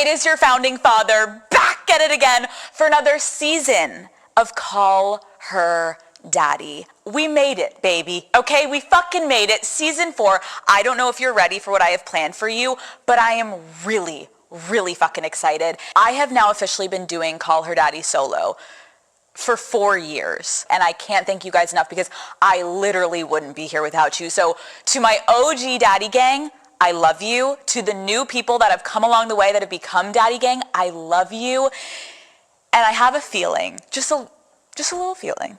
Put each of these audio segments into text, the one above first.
It is your founding father, back at it again for another season of Call Her Daddy. We made it, baby, okay? We fucking made it. Season 4. I don't know if you're ready for what I have planned for you, but I am really fucking excited. I have now officially been doing Call Her Daddy solo for 4 years, and I can't thank you guys enough because I literally wouldn't be here without you. So to my OG daddy gang, I love you. To the new people that have come along the way that have become daddy gang, I love you. And I have a feeling, just a little feeling,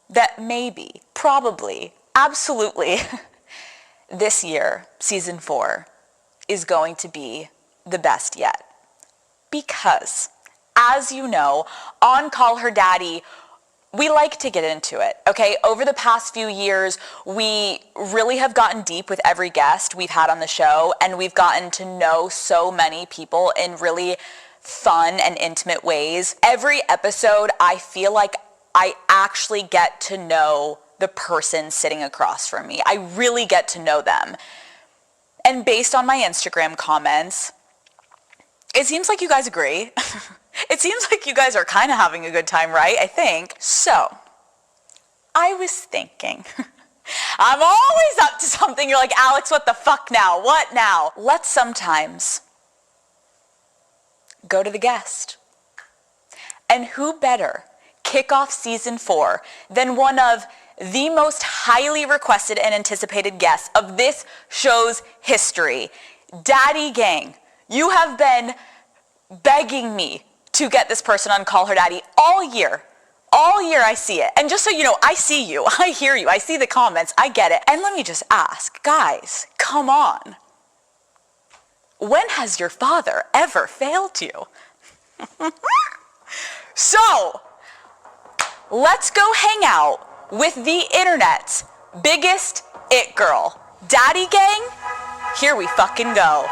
that maybe, probably, absolutely, this year, season 4, is going to be the best yet. Because, as you know, on Call Her Daddy, we like to get into it, okay? Over the past few years, we really have gotten deep with every guest we've had on the show, and we've gotten to know so many people in really fun and intimate ways. Every episode, I feel like I actually get to know the person sitting across from me. I really get to know them. And based on my Instagram comments, it seems like you guys agree. It seems like you guys are kind of having a good time, right? I think. So, I was thinking, I'm always up to something. You're like, Alex, what the fuck now? What now? Let's sometimes go to the guest. And who better kick off season 4 than one of the most highly requested and anticipated guests of this show's history. Daddy Gang, you have been begging me to get this person on Call Her Daddy all year. All year I see it. And just so you know, I see you, I hear you, I see the comments, I get it. And let me just ask, guys, come on. When has your father ever failed you? So, let's go hang out with the internet's biggest it girl. Daddy Gang, here we fucking go.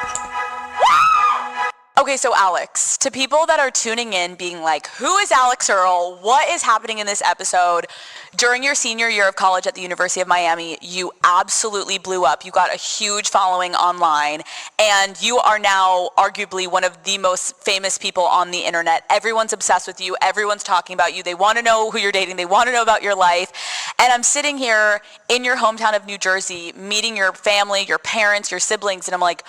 Okay, so Alex, to people that are tuning in being like, who is Alix Earle? What is happening in this episode? During your senior year of college at the University of Miami, you absolutely blew up. You got a huge following online, and you are now arguably one of the most famous people on the internet. Everyone's obsessed with you. Everyone's talking about you. They want to know who you're dating. They want to know about your life. And I'm sitting here in your hometown of New Jersey, meeting your family, your parents, your siblings, and I'm like,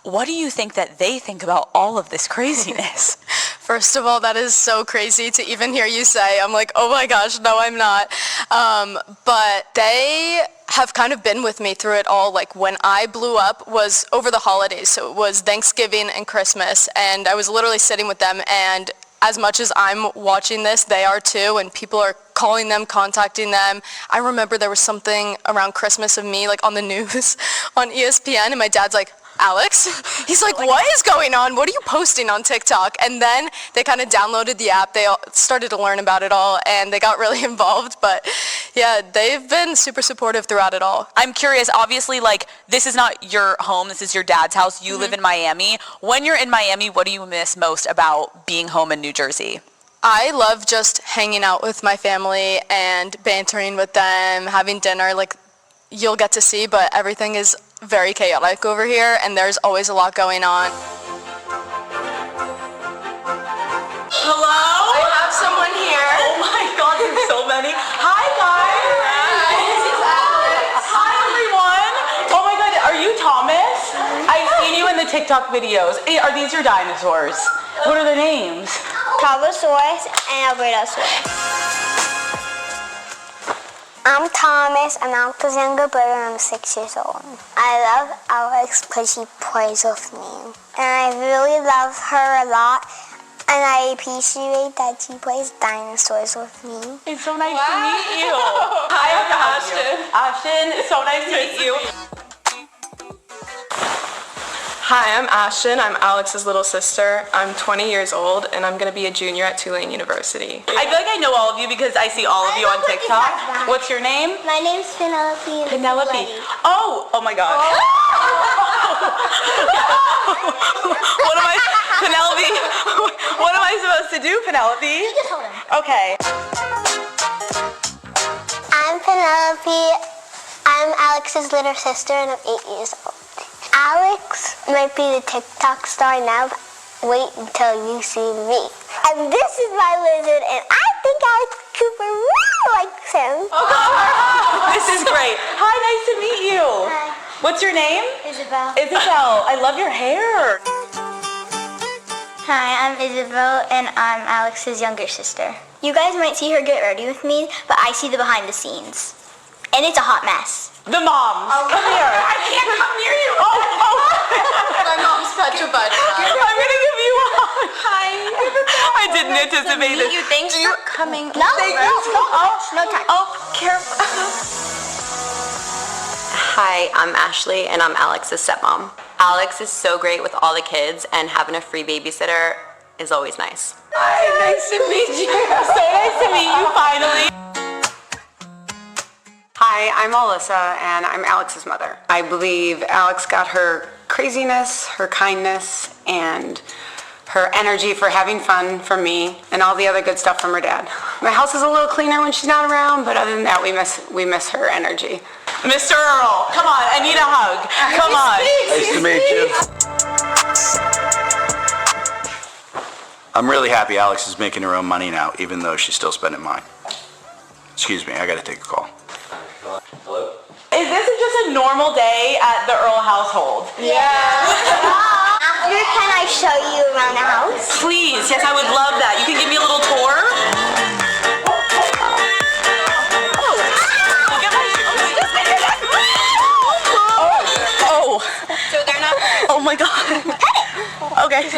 what do you think that they think about all of this craziness? First of all, that is so crazy to even hear you say. I'm like, oh my gosh, no, I'm not. But they have kind of been with me through it all. Like when I blew up was over the holidays. So it was Thanksgiving and Christmas. And I was literally sitting with them. And as much as I'm watching this, they are too. And people are calling them, contacting them. I remember there was something around Christmas of me like on the news on ESPN. And my dad's like, Alex? He's like, what is going on? What are you posting on TikTok? And then they kind of downloaded the app. They all started to learn about it all, and they got really involved. But yeah, they've been super supportive throughout it all. I'm curious, obviously, like, this is not your home. This is your dad's house. You live in Miami. When you're in Miami, what do you miss most about being home in New Jersey? I love just hanging out with my family and bantering with them, having dinner. Like, you'll get to see, but everything is very chaotic over here, and there's always a lot going on. Hello? I have someone here. Oh my God, there's so many. Hi, guys. Hi, this is Alex. Hi, everyone. Oh my God, are you Thomas? I've seen you in the TikTok videos. Are these your dinosaurs? What are their names? Carbosaurus and Albertosaurus. I'm Thomas, and Alex's younger brother, and I'm 6 years old. I love Alex because she plays with me. And I really love her a lot, and I appreciate that she plays dinosaurs with me. It's so nice to meet you. Hi, I'm Ashton. Ashton, it's so nice to meet you. Hi, I'm Ashton. I'm Alex's little sister. I'm 20 years old, and I'm going to be a junior at Tulane University. I feel like I know all of you because I see all of you on TikTok. What's your name? My name's Penelope. Penelope. Oh my God. What am I, Penelope? What am I supposed to do, Penelope? You just hold him. Okay. I'm Penelope. I'm Alex's little sister, and I'm 8 years old. Alix might be the TikTok star now, Wait until you see me. And this is my lizard, and I think Alex Cooper really likes him. This is great. Hi, nice to meet you. Hi. What's your name? Isabel. Isabel. I love your hair. Hi, I'm Isabel, and I'm Alex's younger sister. You guys might see her get ready with me, but I see the behind the scenes. And it's a hot mess. The moms. Oh, come here. I can't come near you. My mom's petrified. I'm gonna give you a hug. Hi. I didn't anticipate it. Thanks for coming. No, no time. Oh, careful. Hi, I'm Ashley, and I'm Alex's stepmom. Alex is so great with all the kids, and having a free babysitter is always nice. Hi, nice to meet you. So nice to meet you finally. Hi, I'm Alyssa, and I'm Alex's mother. I believe Alex got her craziness, her kindness, and her energy for having fun from me, and all the other good stuff from her dad. My house is a little cleaner when she's not around, but other than that, we miss her energy. Mr. Earl, come on, I need a hug. Come on. Nice to meet you. I'm really happy Alex is making her own money now, even though she's still spending mine. Excuse me, I gotta take a call. Hello? Is this just a normal day at the Earl household? After, can I show you around the house? Please, yes, I would love that. You can give me a little tour? Look at my So they're not. Oh my God. Okay.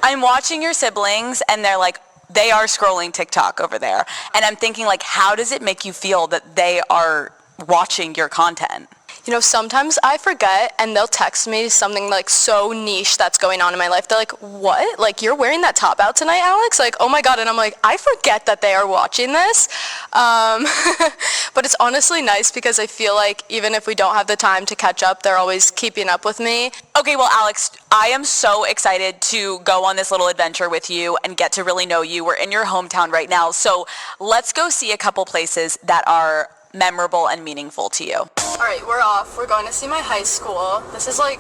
I'm watching your siblings and they're like, they are scrolling TikTok over there. And I'm thinking like, how does it make you feel that they are watching your content? You know, sometimes I forget and they'll text me something like so niche that's going on in my life. They're like, what? Like, you're wearing that top out tonight, Alex? Like, oh my God. And I'm like, I forget that they are watching this. But it's honestly nice because I feel like even if we don't have the time to catch up, they're always keeping up with me. Okay, well, Alex, I am so excited to go on this little adventure with you and get to really know you. We're in your hometown right now. So let's go see a couple places that are memorable and meaningful to you. All right, we're off. We're going to see my high school. This is like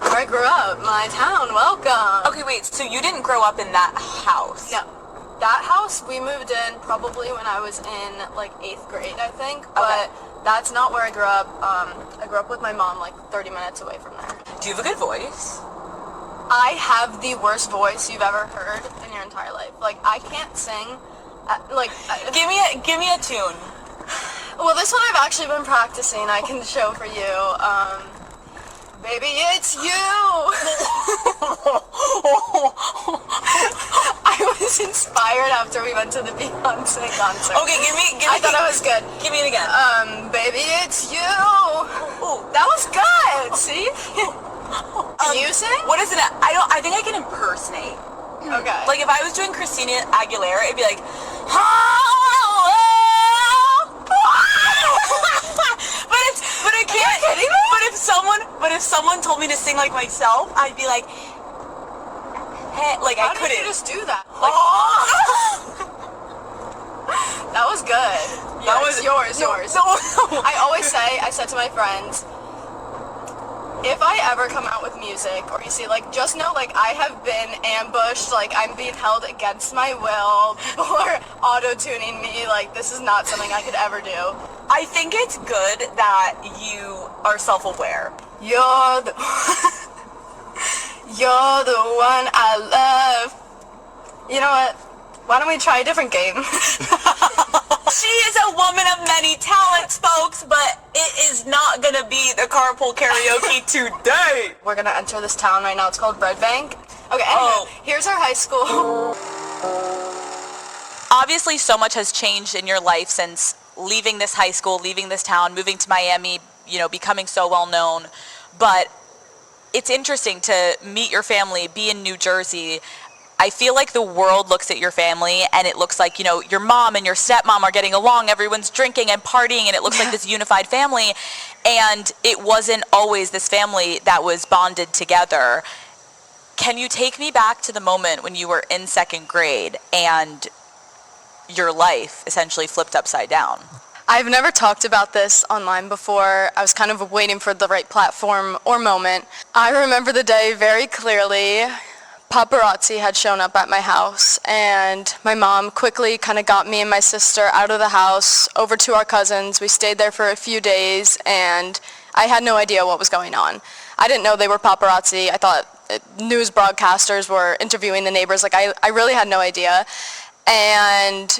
where I grew up, my town. Welcome. Okay, wait, so you didn't grow up in that house? No. That house, we moved in probably when I was in like 8th grade, I think. But that's not where I grew up. I grew up with my mom like 30 minutes away from there. Do you have a good voice? I have the worst voice you've ever heard in your entire life. Like, I can't sing. Give me a tune. Well, this one I've actually been practicing. I can show for you. Baby, it's you. I was inspired after we went to the Beyonce concert. Okay, give me. I thought it was good. Give me it again. Baby, it's you. Ooh, that was good. See? Can you sing? What is it? I think I can impersonate. Okay. Like if I was doing Christina Aguilera, it'd be like, but I can't. But if someone told me to sing like myself, I'd be like, hey, like How I couldn't. did you just do that? Like, that was good. That was yours. No. I said to my friends, if I ever come out with music or you see, like, just know, like, I have been ambushed, like, I'm being held against my will, people are auto-tuning me, like, this is not something I could ever do. I think it's good that you are self-aware. You're the one I love. You know what? Why don't we try a different game? She is a woman of many talents, folks, but it is not gonna be the carpool karaoke today. We're gonna enter this town right now. It's called Red Bank. Okay, anyway, here's our high school. Obviously, so much has changed in your life since leaving this high school, leaving this town, moving to Miami, you know, becoming so well known. But it's interesting to meet your family, be in New Jersey. I feel like the world looks at your family and it looks like, you know, your mom and your stepmom are getting along, everyone's drinking and partying, and it looks like this unified family. And it wasn't always this family that was bonded together. Can you take me back to the moment when you were in 2nd grade and your life essentially flipped upside down? I've never talked about this online before. I was kind of waiting for the right platform or moment. I remember the day very clearly. paparazzi had shown up at my house, and my mom quickly kind of got me and my sister out of the house, over to our cousins. We stayed there for a few days, and I had no idea what was going on. I didn't know they were paparazzi. I thought news broadcasters were interviewing the neighbors. Like, I really had no idea. And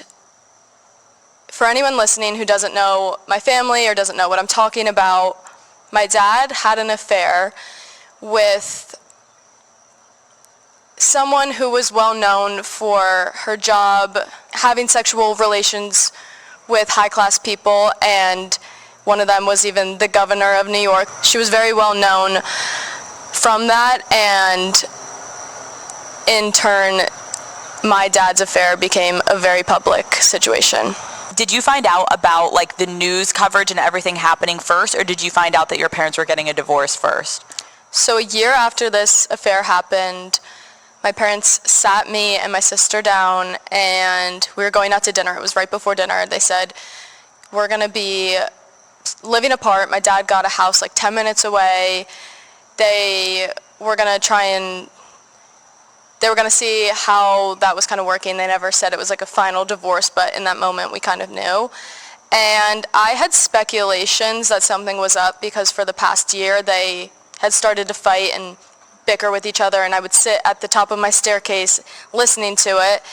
for anyone listening who doesn't know my family or doesn't know what I'm talking about, my dad had an affair with someone who was well known for her job having sexual relations with high-class people, and one of them was even the governor of New York. She was very well known from that, and in turn, my dad's affair became a very public situation. Did you find out about like the news coverage and everything happening first, or did you find out that your parents were getting a divorce first? So a year after this affair happened, my parents sat me and my sister down, and we were going out to dinner. It was right before dinner. They said, we're going to be living apart. My dad got a house like 10 minutes away. They were going to see how that was kind of working. They never said it was like a final divorce, but in that moment we kind of knew. And I had speculations that something was up because for the past year they had started to fight and bicker with each other, and I would sit at the top of my staircase listening to it.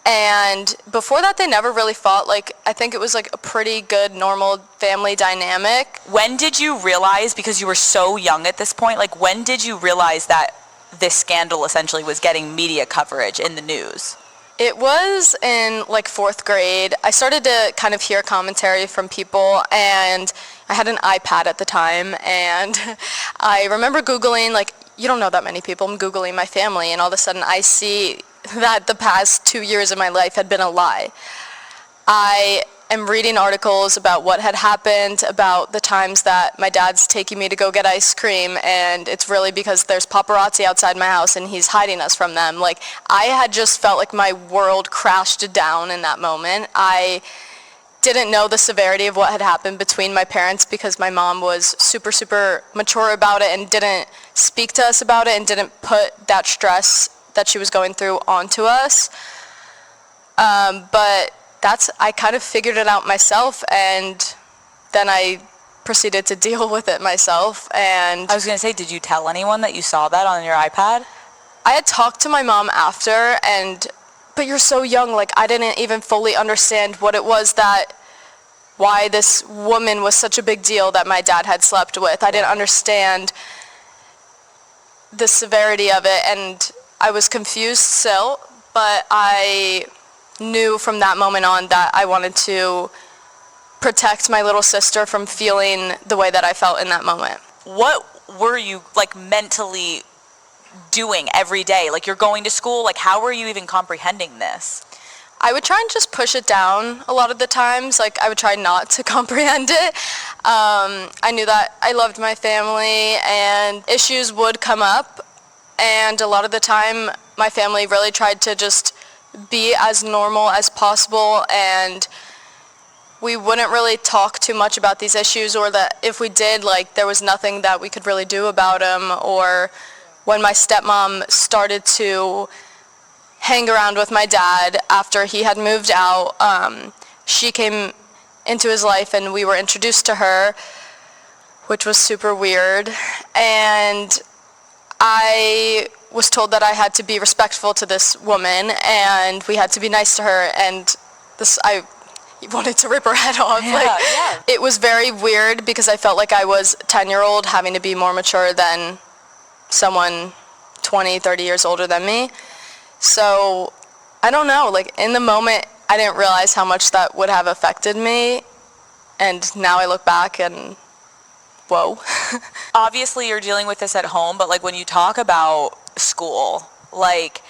And before that, they never really fought. Like, I think it was like a pretty good, normal family dynamic. When did you realize, because you were so young at this point, like when did you realize that this scandal essentially was getting media coverage in the news? It was in like 4th grade. I started to kind of hear commentary from people, and I had an iPad at the time, and I remember Googling, like, you don't know that many people. I'm Googling my family, and all of a sudden I see that the past 2 years of my life had been a lie. I am reading articles about what had happened, about the times that my dad's taking me to go get ice cream, and it's really because there's paparazzi outside my house and he's hiding us from them. Like, I had just felt like my world crashed down in that moment. I didn't know the severity of what had happened between my parents because my mom was super, super mature about it and didn't speak to us about it and didn't put that stress that she was going through onto us. But I kind of figured it out myself, and then I proceeded to deal with it myself. And I was going to say, did you tell anyone that you saw that on your iPad? I had talked to my mom after, but you're so young, like I didn't even fully understand what it was why this woman was such a big deal that my dad had slept with. I didn't understand the severity of it, and I was confused still, but I knew from that moment on that I wanted to protect my little sister from feeling the way that I felt in that moment. What were you like mentally doing every day? Like, you're going to school, like how were you even comprehending this? I would try and just push it down a lot of the times. Like, I would try not to comprehend it. I knew that I loved my family and issues would come up, and a lot of the time my family really tried to just be as normal as possible, and we wouldn't really talk too much about these issues, or that if we did, like, there was nothing that we could really do about them. Or when my stepmom started to hang around with my dad after he had moved out, she came into his life and we were introduced to her, which was super weird. And I was told that I had to be respectful to this woman and we had to be nice to her, and I wanted to rip her head off. It was very weird because I felt like I was a 10-year-old having to be more mature than someone 20, 30 years older than me. So I don't know, like in the moment I didn't realize how much that would have affected me, and now I look back and whoa. Obviously you're dealing with this at home, but like when you talk about school, like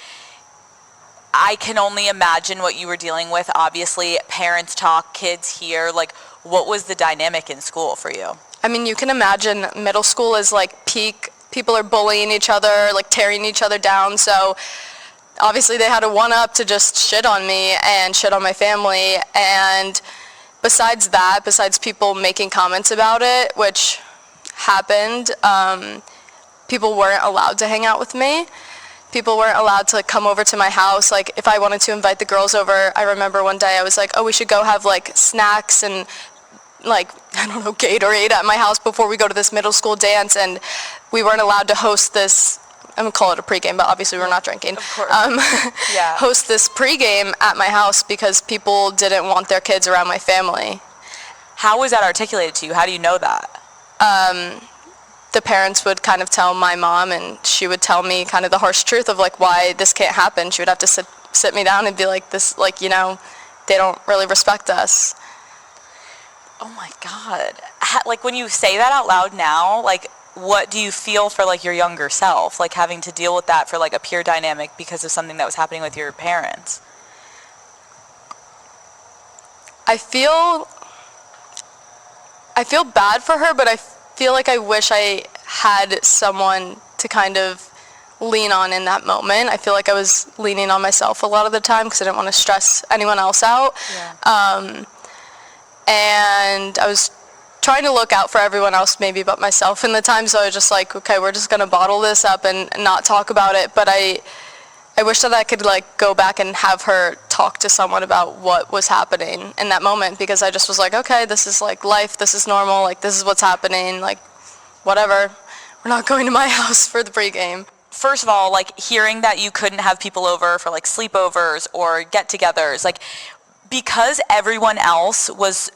I can only imagine what you were dealing with. Obviously parents talk, kids hear, like what was the dynamic in school for you? I mean, you can imagine middle school is like peak. People are bullying each other, like tearing each other down, so obviously they had a one-up to just shit on me and shit on my family. And besides that, besides people making comments about it, which happened, people weren't allowed to hang out with me. People weren't allowed to come over to my house. Like, if I wanted to invite the girls over, I remember one day I was like, oh, we should go have, like, snacks and, like, I don't know, Gatorade at my house before we go to this middle school dance, and we weren't allowed to host this, I'm going to call it a pregame, but obviously we're not drinking. Of course. Yeah. Host this pregame at my house because people didn't want their kids around my family. How was that articulated to you? How do you know that? The parents would kind of tell my mom, and she would tell me kind of the harsh truth of, like, why this can't happen. She would have to sit me down and be like, this, like, you know, they don't really respect us. Oh my God. Like, when you say that out loud now, like, what do you feel for, like, your younger self? Like, having to deal with that for, like, a peer dynamic because of something that was happening with your parents? I feel bad for her, but I feel like I wish I had someone to kind of lean on in that moment. I feel like I was leaning on myself a lot of the time because I didn't want to stress anyone else out. Yeah. And I was trying to look out for everyone else maybe but myself in the time, so I was just like, okay, we're just going to bottle this up and not talk about it. But I wish that I could, like, go back and have her talk to someone about what was happening in that moment, because I just was like, okay, this is, like, life, this is normal, like, this is what's happening, like, whatever. We're not going to my house for the pregame. First of all, like, hearing that you couldn't have people over for, like, sleepovers or get-togethers, like, because everyone else was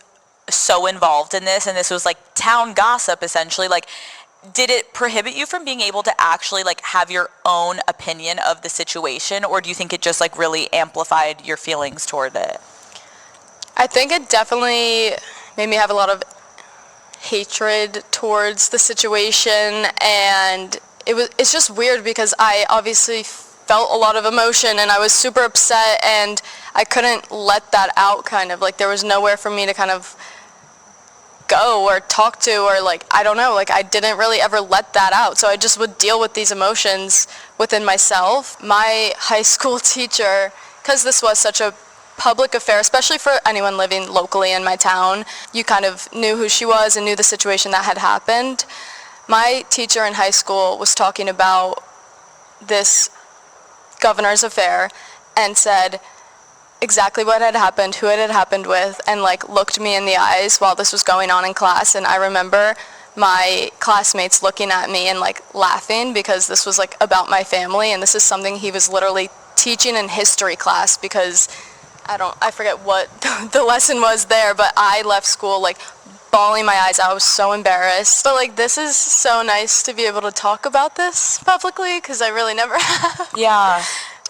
so involved in this, and this was, like, town gossip, essentially, like, did it prohibit you from being able to actually, like, have your own opinion of the situation, or do you think it just, like, really amplified your feelings toward it? I think it definitely made me have a lot of hatred towards the situation, and it's just weird because I obviously felt a lot of emotion and I was super upset, and I couldn't let that out, kind of, like, there was nowhere for me to kind of go or talk to, or, like, I don't know, like, I didn't really ever let that out, so I just would deal with these emotions within myself. My high school teacher, because this was such a public affair, especially for anyone living locally in my town, you kind of knew who she was and knew the situation that had happened. My teacher in high school was talking about this governor's affair and said exactly what had happened, who it had happened with, and, like, looked me in the eyes while this was going on in class. And I remember my classmates looking at me and, like, laughing because this was, like, about my family, and this is something he was literally teaching in history class, because I forget what the lesson was there, but I left school, like, bawling my eyes out. I was so embarrassed. But, like, this is so nice to be able to talk about this publicly, because I really never have. Yeah.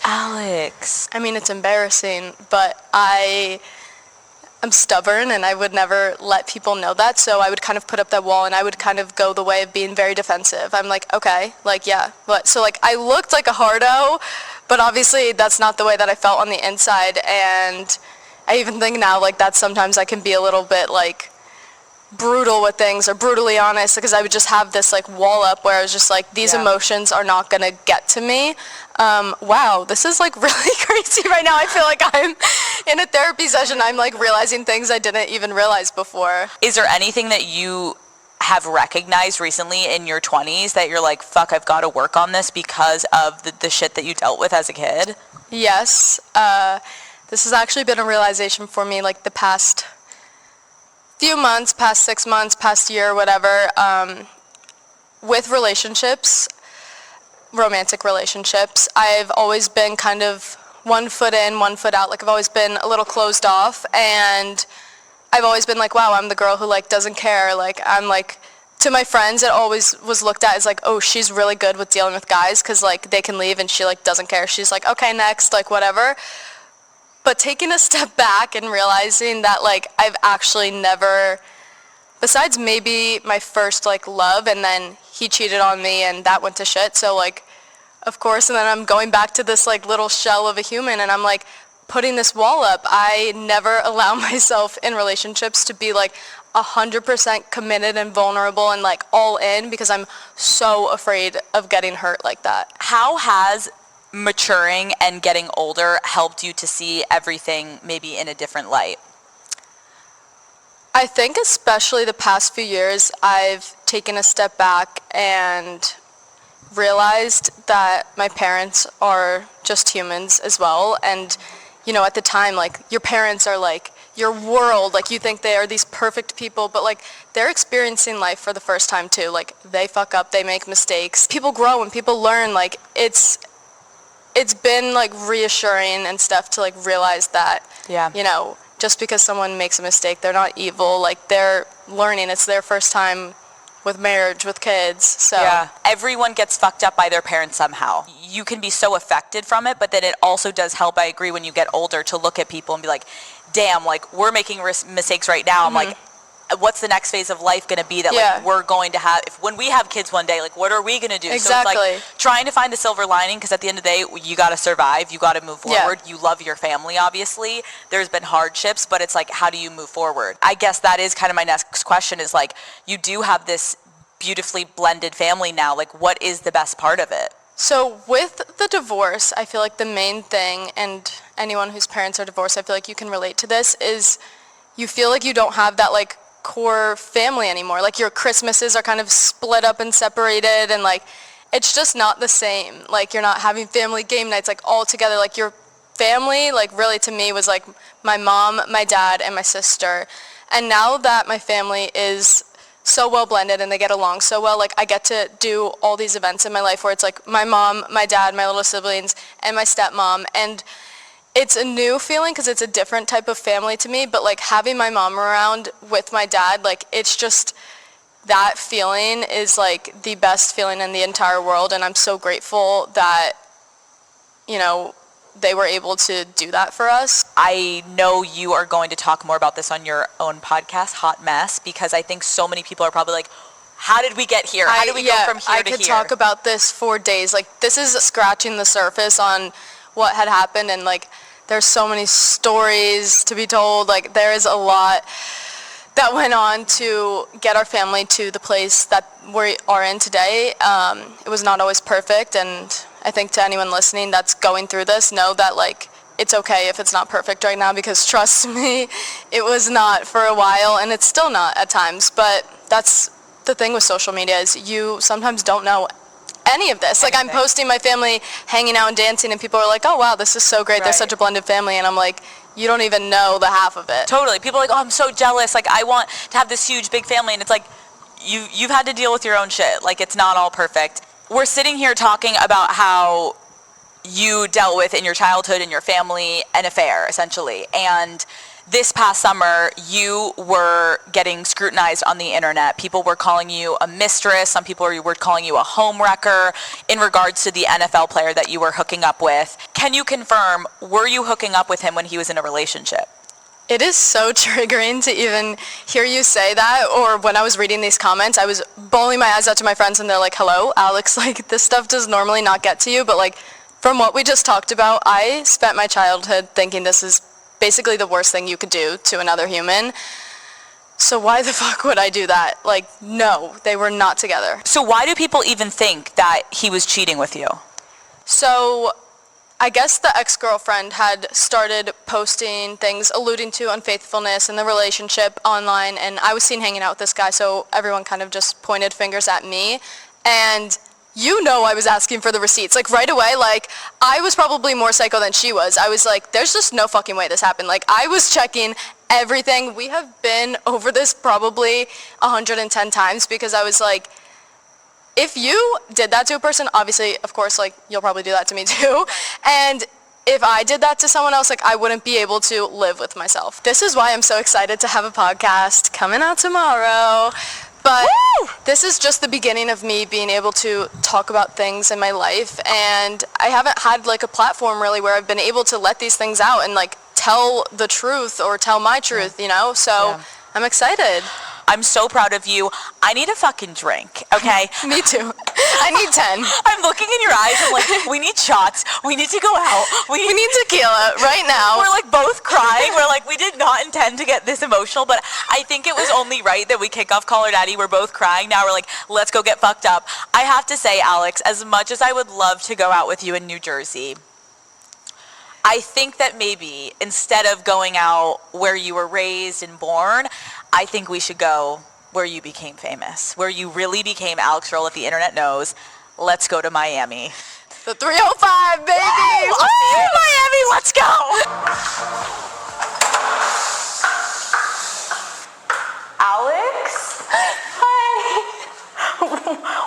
Alex. I mean, it's embarrassing, but I'm stubborn, and I would never let people know that, so I would kind of put up that wall, and I would kind of go the way of being very defensive. I'm like, okay, like, yeah, but, so, like, I looked like a hardo, but obviously that's not the way that I felt on the inside, and I even think now, like, that sometimes I can be a little bit, like, brutal with things, or brutally honest, because I would just have this, like, wall up where I was just like, these emotions are not gonna get to me. Wow, this is, like, really crazy right now. I feel like I'm in a therapy session. I'm, like, realizing things I didn't even realize before. Is there anything that you have recognized recently in your 20s that you're like, fuck, I've got to work on this because of the shit that you dealt with as a kid? Yes. This has actually been a realization for me, like, the past few months, past 6 months, past year, whatever, with relationships, romantic relationships. I've always been kind of 1 foot in, 1 foot out. Like, I've always been a little closed off, and I've always been like, wow, I'm the girl who, like, doesn't care. Like, I'm, like, to my friends, it always was looked at as, like, oh, she's really good with dealing with guys because, like, they can leave and she, like, doesn't care. She's like, okay, next, like, whatever. But taking a step back and realizing that, like, I've actually never, besides maybe my first, like, love, and then he cheated on me and that went to shit, so, like, of course, and then I'm going back to this, like, little shell of a human, and I'm, like, putting this wall up. I never allow myself in relationships to be, like, 100% committed and vulnerable and, like, all in, because I'm so afraid of getting hurt like that. How has maturing and getting older helped you to see everything maybe in a different light? I think especially the past few years, I've taken a step back and realized that my parents are just humans as well. And, you know, at the time, like, your parents are like your world. Like, you think they are these perfect people, but like, they're experiencing life for the first time too. Like, they fuck up, they make mistakes. People grow and people learn. Like, it's been like reassuring and stuff to like realize that, you know, just because someone makes a mistake, they're not evil. Like, they're learning. It's their first time with marriage, with kids. So everyone gets fucked up by their parents somehow. You can be so affected from it, but then it also does help, I agree, when you get older to look at people and be like, damn, like, we're making mistakes right now. I'm like, what's the next phase of life going to be that like we're going to have when we have kids one day? Like, what are we going to do? Exactly. So it's like trying to find the silver lining, because at the end of the day, you got to survive, you got to move forward. You love your family, obviously. There's been hardships, but it's like, how do you move forward? I guess that is kind of my next question, is like, you do have this beautifully blended family now. Like, what is the best part of it? So with the divorce, I feel like the main thing, and anyone whose parents are divorced, I feel like you can relate to this, is you feel like you don't have that like core family anymore. Like, your Christmases are kind of split up and separated, and like, it's just not the same. Like, you're not having family game nights like all together. Like, your family, like, really to me was like my mom, my dad, and my sister. And now that my family is so well blended and they get along so well, like, I get to do all these events in my life where it's like my mom, my dad, my little siblings, and my stepmom. And it's a new feeling because it's a different type of family to me, but like, having my mom around with my dad, like, it's just, that feeling is like the best feeling in the entire world. And I'm so grateful that, you know, they were able to do that for us. I know you are going to talk more about this on your own podcast, Hot Mess, because I think so many people are probably like, how did we get here? How did we go from here to here? I could talk about this for days. Like, this is scratching the surface on what had happened, and like, there's so many stories to be told. Like, there is a lot that went on to get our family to the place that we are in today. It was not always perfect, and I think to anyone listening that's going through this, know that like, it's okay if it's not perfect right now, because trust me, it was not for a while, and it's still not at times. But that's the thing with social media, is you sometimes don't know any of this. Like, I'm posting my family hanging out and dancing, and people are like, oh wow, this is so great, they're such a blended family, and I'm like, you don't even know the half of it. Totally. People are like, oh, I'm so jealous, like, I want to have this huge big family, and it's like, you've had to deal with your own shit. Like, it's not all perfect. We're sitting here talking about how you dealt with in your childhood and your family an affair, essentially, and this past summer, you were getting scrutinized on the internet. People were calling you a mistress. Some people were calling you a homewrecker in regards to the NFL player that you were hooking up with. Can you confirm, were you hooking up with him when he was in a relationship? It is so triggering to even hear you say that, or when I was reading these comments, I was bawling my eyes out to my friends, and they're like, hello, Alex, like, this stuff does normally not get to you, but like, from what we just talked about, I spent my childhood thinking this is basically the worst thing you could do to another human. So why the fuck would I do that? Like, no, they were not together. So why do people even think that he was cheating with you? So I guess the ex-girlfriend had started posting things alluding to unfaithfulness in the relationship online, and I was seen hanging out with this guy, so everyone kind of just pointed fingers at me. And you know, I was asking for the receipts, like, right away. Like, I was probably more psycho than she was. I was like, there's just no fucking way this happened. Like, I was checking everything. We have been over this probably 110 times, because I was like, if you did that to a person, obviously, of course, like, you'll probably do that to me too. And if I did that to someone else, like, I wouldn't be able to live with myself. This is why I'm so excited to have a podcast coming out tomorrow. But this is just the beginning of me being able to talk about things in my life, and I haven't had like a platform really where I've been able to let these things out and like tell the truth or tell my truth, you know? So I'm excited. I'm so proud of you. I need a fucking drink, okay? Me too. I need 10. I'm looking in your eyes. I'm like, we need shots. We need to go out. We need tequila right now. We're like both crying. We're like, we did not intend to get this emotional, but I think it was only right that we kick off Call Her Daddy. We're both crying. Now we're like, let's go get fucked up. I have to say, Alex, as much as I would love to go out with you in New Jersey, I think that maybe instead of going out where you were raised and born, I think we should go where you became famous, where you really became Alix Earle that the internet knows. let's go to Miami. The 305, baby! I'll see you in Miami, let's go! Alex? Hi.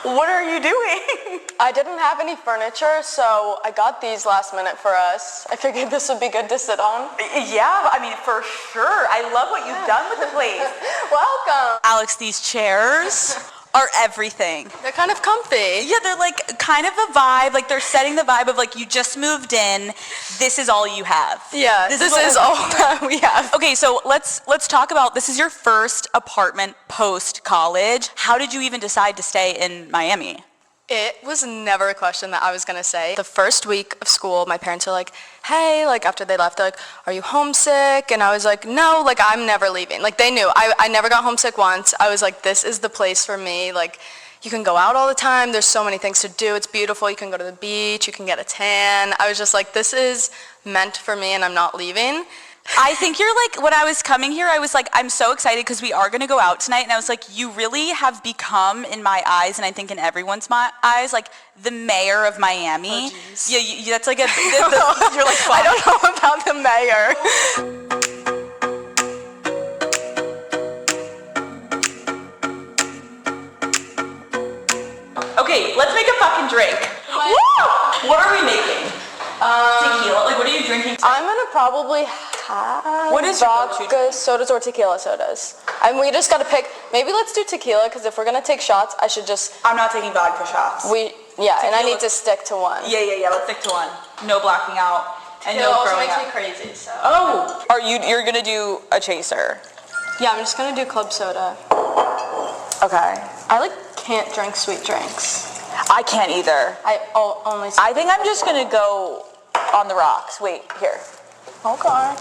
What are you doing? I didn't have any furniture, so I got these last minute for us. I figured this would be good to sit on. Yeah, I mean, for sure. I love what you've done with the place. Welcome. Alex, these chairs are everything. They're kind of comfy. Yeah, they're like kind of a vibe, like they're setting the vibe of like you just moved in, this is all you have. Yeah, this is all that we have. Okay, so let's talk about, this is your first apartment post-college. How did you even decide to stay in Miami? It was never a question that I was gonna say. The first week of school, my parents were like, hey, like after they left, they're like, are you homesick? And I was like, no, like I'm never leaving. Like they knew, I never got homesick once. I was like, this is the place for me. Like you can go out all the time. There's so many things to do. It's beautiful. You can go to the beach. You can get a tan. I was just like, this is meant for me and I'm not leaving. I think you're like, when I was coming here, I was like, I'm so excited because we are going to go out tonight. And I was like, you really have become, in my eyes, and I think in everyone's eyes, like the mayor of Miami. Oh, geez. Yeah, that's like a, you're like, I don't know about the mayor. Okay, let's make a fucking drink. Woo! What are we making? Tequila? Like, what are you drinking? I'm gonna probably have What is your vodka sodas or tequila sodas. And we just gotta pick, maybe let's do tequila, because if we're gonna take shots, I should just, I'm not taking vodka shots. and I need to stick to one. Yeah, let's stick to one. No blacking out. And It no also throwing makes up. me crazy, so. Oh! You're gonna do a chaser? Yeah, I'm just gonna do club soda. Okay. I can't drink sweet drinks. I can't either. Only. I think I'm just gonna go on the rocks. Wait, here. Okay.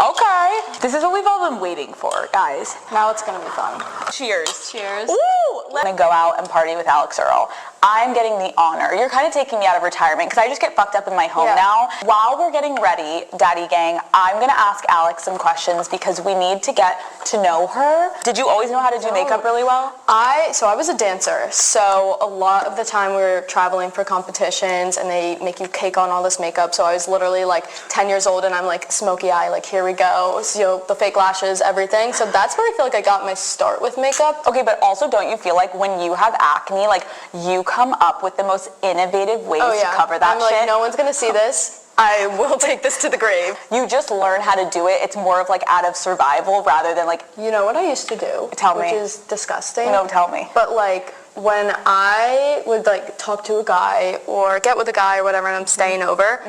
Okay. This is what we've all been waiting for, guys. Now it's gonna be fun. Cheers. Cheers. Woo! Let's go out and party with Alix Earle. I'm getting the honor. You're kind of taking me out of retirement because I just get fucked up in my home now. While we're getting ready, Daddy Gang, I'm gonna ask Alex some questions because we need to get to know her. Did you always know how to do makeup really well? I was a dancer, so a lot of the time we were traveling for competitions and they make you cake on all this makeup, so I was literally like 10 years old and I'm like smoky eye, like here we go, so, the fake lashes, everything, so that's where I feel like I got my start with makeup. Okay, but also don't you feel like when you have acne, like you come up with the most innovative ways to cover that shit? I'm like, no one's gonna see this. I will take this to the grave. You just learn how to do it. It's more of like out of survival rather than like... You know what I used to do? Tell me. Which is disgusting. No, tell me. But like when I would like talk to a guy or get with a guy or whatever and I'm staying over,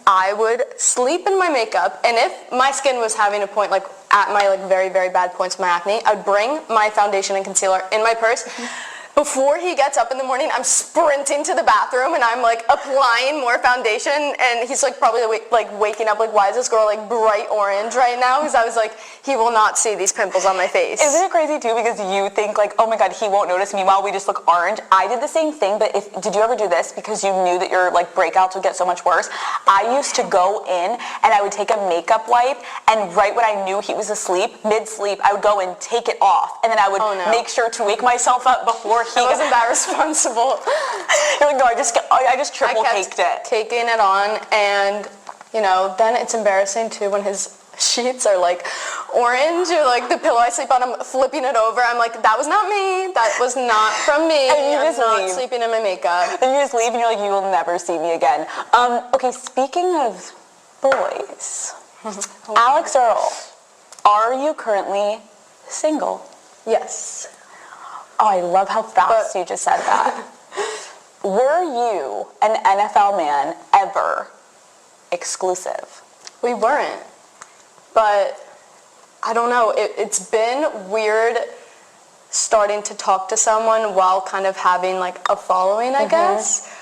I would sleep in my makeup, and if my skin was having a point like at my like very, very bad points of my acne, I'd bring my foundation and concealer in my purse. Before he gets up in the morning, I'm sprinting to the bathroom and I'm like applying more foundation, and he's like probably like waking up like, why is this girl like bright orange right now? Because I was like, he will not see these pimples on my face. Isn't it crazy too, because you think like, oh my god, he won't notice me while we just look orange? I did the same thing, but did you ever do this because you knew that your like breakouts would get so much worse? I used to go in and I would take a makeup wipe, and right when I knew he was asleep, mid-sleep, I would go and take it off, and then I would make sure to wake myself up before he wasn't that responsible. You're like, no, I just triple caked it. Caking it on, and you know, then it's embarrassing too when his sheets are like orange, or like the pillow I sleep on, I'm flipping it over. I'm like, that was not me. That was not from me. And you I'm just not leave. sleeping in my makeup. And you just leave and you're like, you will never see me again. Okay, speaking of boys, Alix Earle, are you currently single? Yes. Oh, I love how fast you just said that. Were you an NFL man ever exclusive? We weren't. But I don't know, it's been weird starting to talk to someone while kind of having like a following, I guess.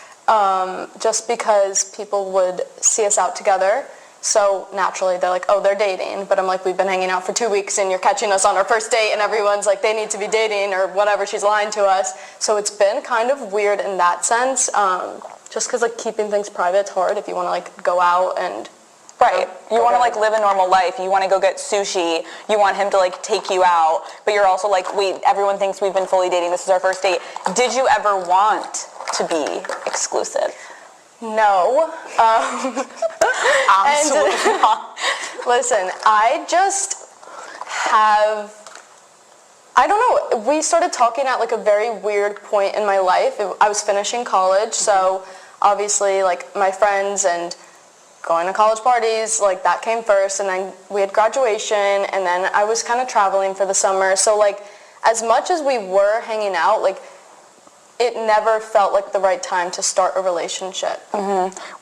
Just because people would see us out together. So naturally they're like, oh, they're dating. But I'm like, we've been hanging out for 2 weeks and you're catching us on our first date, and everyone's like, they need to be dating or whatever, she's lying to us. So it's been kind of weird in that sense. Just because like keeping things private is hard if you want to like go out and... Right. You want to like live a normal life. You want to go get sushi. You want him to like take you out. But you're also like, wait, everyone thinks we've been fully dating. This is our first date. Did you ever want to be exclusive? No. Absolutely not. Listen, I just have, I don't know, we started talking at like a very weird point in my life. I was finishing college, so obviously like my friends and going to college parties, like that came first, and then we had graduation, and then I was kind of traveling for the summer. So like as much as we were hanging out, like it never felt like the right time to start a relationship.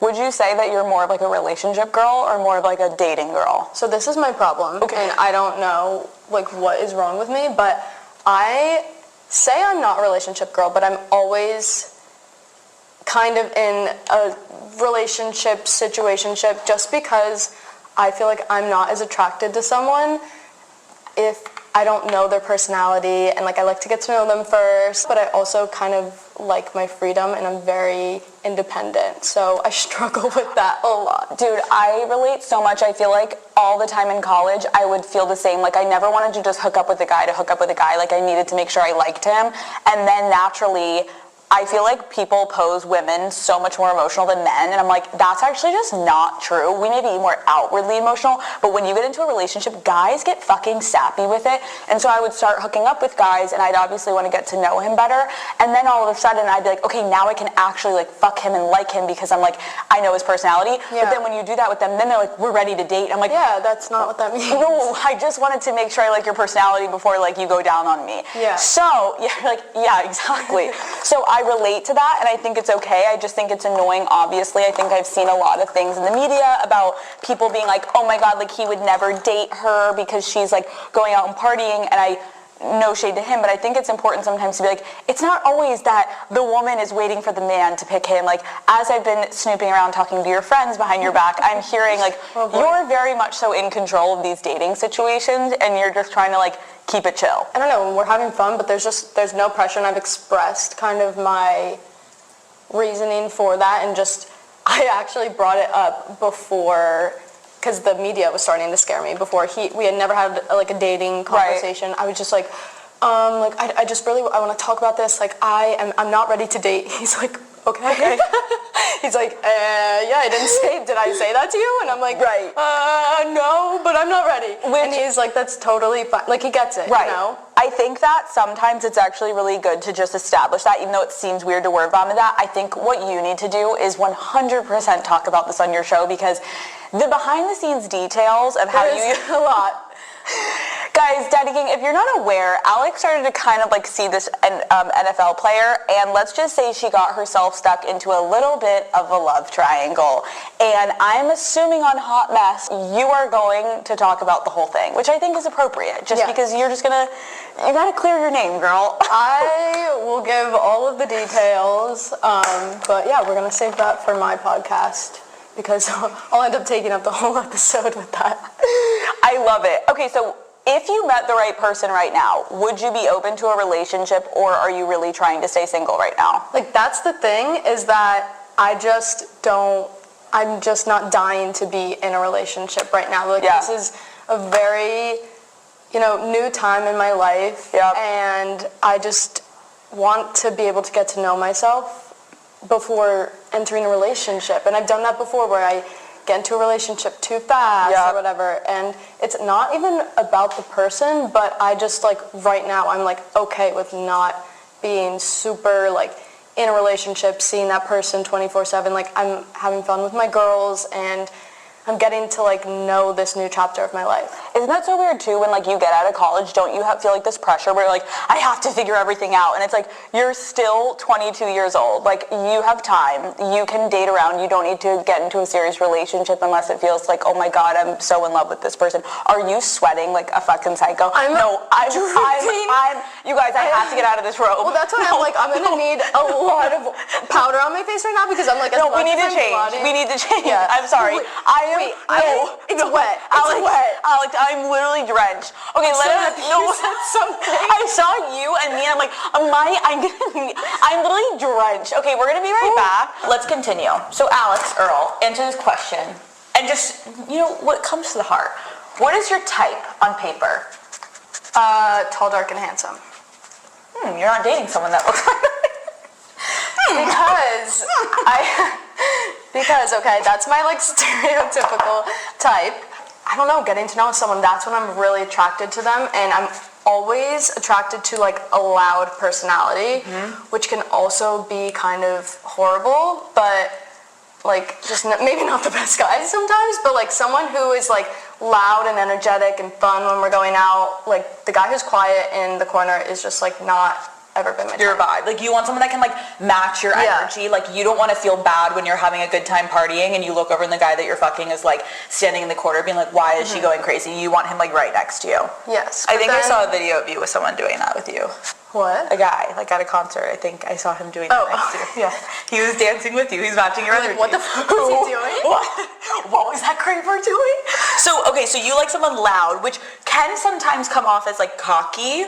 Would you say that you're more of like a relationship girl or more of like a dating girl? So this is my problem, and I don't know like what is wrong with me, but I say I'm not a relationship girl, but I'm always kind of in a relationship situationship just because I feel like I'm not as attracted to someone if I don't know their personality, and like I like to get to know them first, but I also kind of like my freedom and I'm very independent, so I struggle with that a lot. Dude, I relate so much. I feel like all the time in college I would feel the same. Like I never wanted to just hook up with a guy to hook up with a guy. Like I needed to make sure I liked him, and then naturally I feel like people pose women so much more emotional than men, and I'm like, that's actually just not true. We may be more outwardly emotional, but when you get into a relationship, guys get fucking sappy with it. And so I would start hooking up with guys, and I'd obviously want to get to know him better, and then all of a sudden I'd be like, okay, now I can actually like fuck him and like him because I'm like, I know his personality. But then when you do that with them, then they're like, we're ready to date. I'm like, yeah, that's not what that means. No, I just wanted to make sure I like your personality before like you go down on me. Yeah. So, yeah, exactly. So I relate to that, and I think it's okay. I just think it's annoying, obviously. I think I've seen a lot of things in the media about people being like, oh my God, like he would never date her because she's like going out and partying, and I, no shade to him, but I think it's important sometimes to be like, it's not always that the woman is waiting for the man to pick him. Like, as I've been snooping around talking to your friends behind your back, I'm hearing like, you're very much so in control of these dating situations, and you're just trying to like keep it chill. I don't know, we're having fun, but there's no pressure, and I've expressed kind of my reasoning for that, and just, I actually brought it up before, because the media was starting to scare me before we had never had like a dating conversation. Right. I was just like, I just really, I want to talk about this. Like I'm not ready to date. He's like, okay. He's like, yeah, did I say that to you? And I'm like, right. No, but I'm not ready. And he's like, that's totally fine. Like he gets it, right. You know? I think that sometimes it's actually really good to just establish that, even though it seems weird to word vomit that. I think what you need to do is 100% talk about this on your show, because the behind the scenes details of how you a lot. Guys, Daddy Gang, if you're not aware, Alix started to kind of like see this NFL player, and let's just say she got herself stuck into a little bit of a love triangle. And I'm assuming on Hot Mess, you are going to talk about the whole thing, which I think is appropriate, just because you're just gonna, you gotta clear your name, girl. I will give all of the details, but yeah, we're gonna save that for my podcast, because I'll end up taking up the whole episode with that. I love it. Okay, so if you met the right person right now, would you be open to a relationship, or are you really trying to stay single right now? Like, that's the thing, is that I'm just not dying to be in a relationship right now. Like, This is a very, new time in my life, and I just want to be able to get to know myself before entering a relationship. And I've done that before, where I get into a relationship too fast or whatever, and it's not even about the person, but I just like right now I'm like okay with not being super like in a relationship, seeing that person 24/7. Like I'm having fun with my girls, and I'm getting to like know this new chapter of my life. Isn't that so weird too, when like you get out of college, don't you feel like this pressure where like, I have to figure everything out, and it's like, you're still 22 years old, like you have time, you can date around, you don't need to get into a serious relationship unless it feels like, oh my God, I'm so in love with this person. Are you sweating like a fucking psycho? I'm you guys, I have to get out of this robe. Well, that's why I'm like, I'm gonna need a lot of powder on my face right now, because I'm like, no, we need to change. We need to change. Yeah. I'm sorry. It's wet. Alex, I'm literally drenched. Okay, you said something. I saw you and me, and I'm like, I'm literally drenched. Okay, we're gonna be right back. Let's continue. So Alix Earle, answer this question, and just, what comes to the heart. What is your type on paper? Tall, dark, and handsome. You're not dating someone that looks like that. Because okay, that's my like stereotypical type. I don't know, getting to know someone, that's when I'm really attracted to them, and I'm always attracted to like a loud personality, which can also be kind of horrible, but like just maybe not the best guy sometimes, but like someone who is like loud and energetic and fun when we're going out. Like the guy who's quiet in the corner is just like not ever been my Your type. vibe. Like you want someone that can like match your energy. Like you don't want to feel bad when you're having a good time partying and you look over and the guy that you're fucking is like standing in the corner being like, why is she going crazy? You want him like right next to you. Yes. I think I saw a video of you with someone doing that with you. What? A guy, like at a concert. I think I saw him doing that next to you. Yeah. He was dancing with you. He's matching your energy. What the fuck was he doing? What was that creeper doing? So, okay, so you like someone loud, which can sometimes come off as like cocky.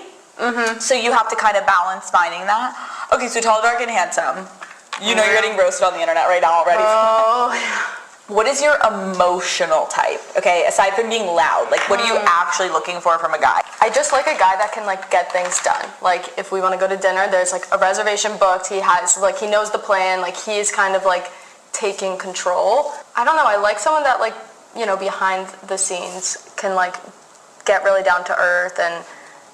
So you have to kind of balance finding that. Okay, so tall, dark, and handsome. You know you're getting roasted on the internet right now already. Oh, yeah. What is your emotional type? Okay, aside from being loud, like what are you actually looking for from a guy? I just like a guy that can like get things done. Like if we want to go to dinner, there's like a reservation booked. He has like, he knows the plan. Like he's kind of like taking control. I don't know. I like someone that like, you know, behind the scenes can like get really down to earth and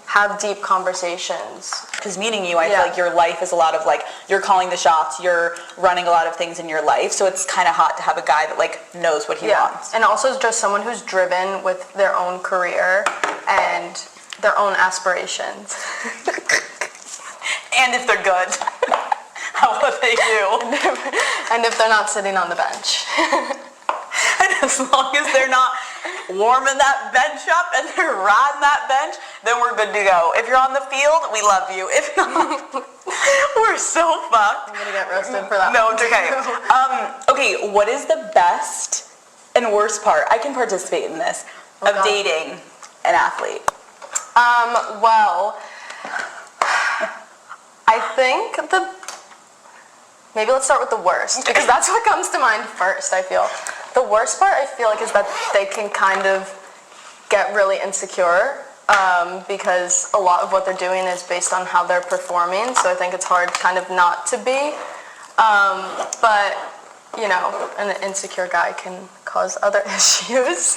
have deep conversations. Because meeting you, I feel like your life is a lot of like, you're calling the shots, you're running a lot of things in your life, so it's kind of hot to have a guy that like knows what he wants. And also just someone who's driven with their own career and their own aspirations. And if they're good. How about they do? And if they're not sitting on the bench. And as long as they're not warming that bench up and they're riding that bench, then we're good to go. If you're on the field, we love you. If not, we're so fucked. I'm gonna get roasted for that. No, it's okay. Okay, what is the best and worst part, I can participate in this, of dating an athlete? Well, I think maybe let's start with the worst, because that's what comes to mind first, I feel. The worst part, I feel like, is that they can kind of get really insecure because a lot of what they're doing is based on how they're performing, so I think it's hard kind of not to be. But, you know, an insecure guy can cause other issues.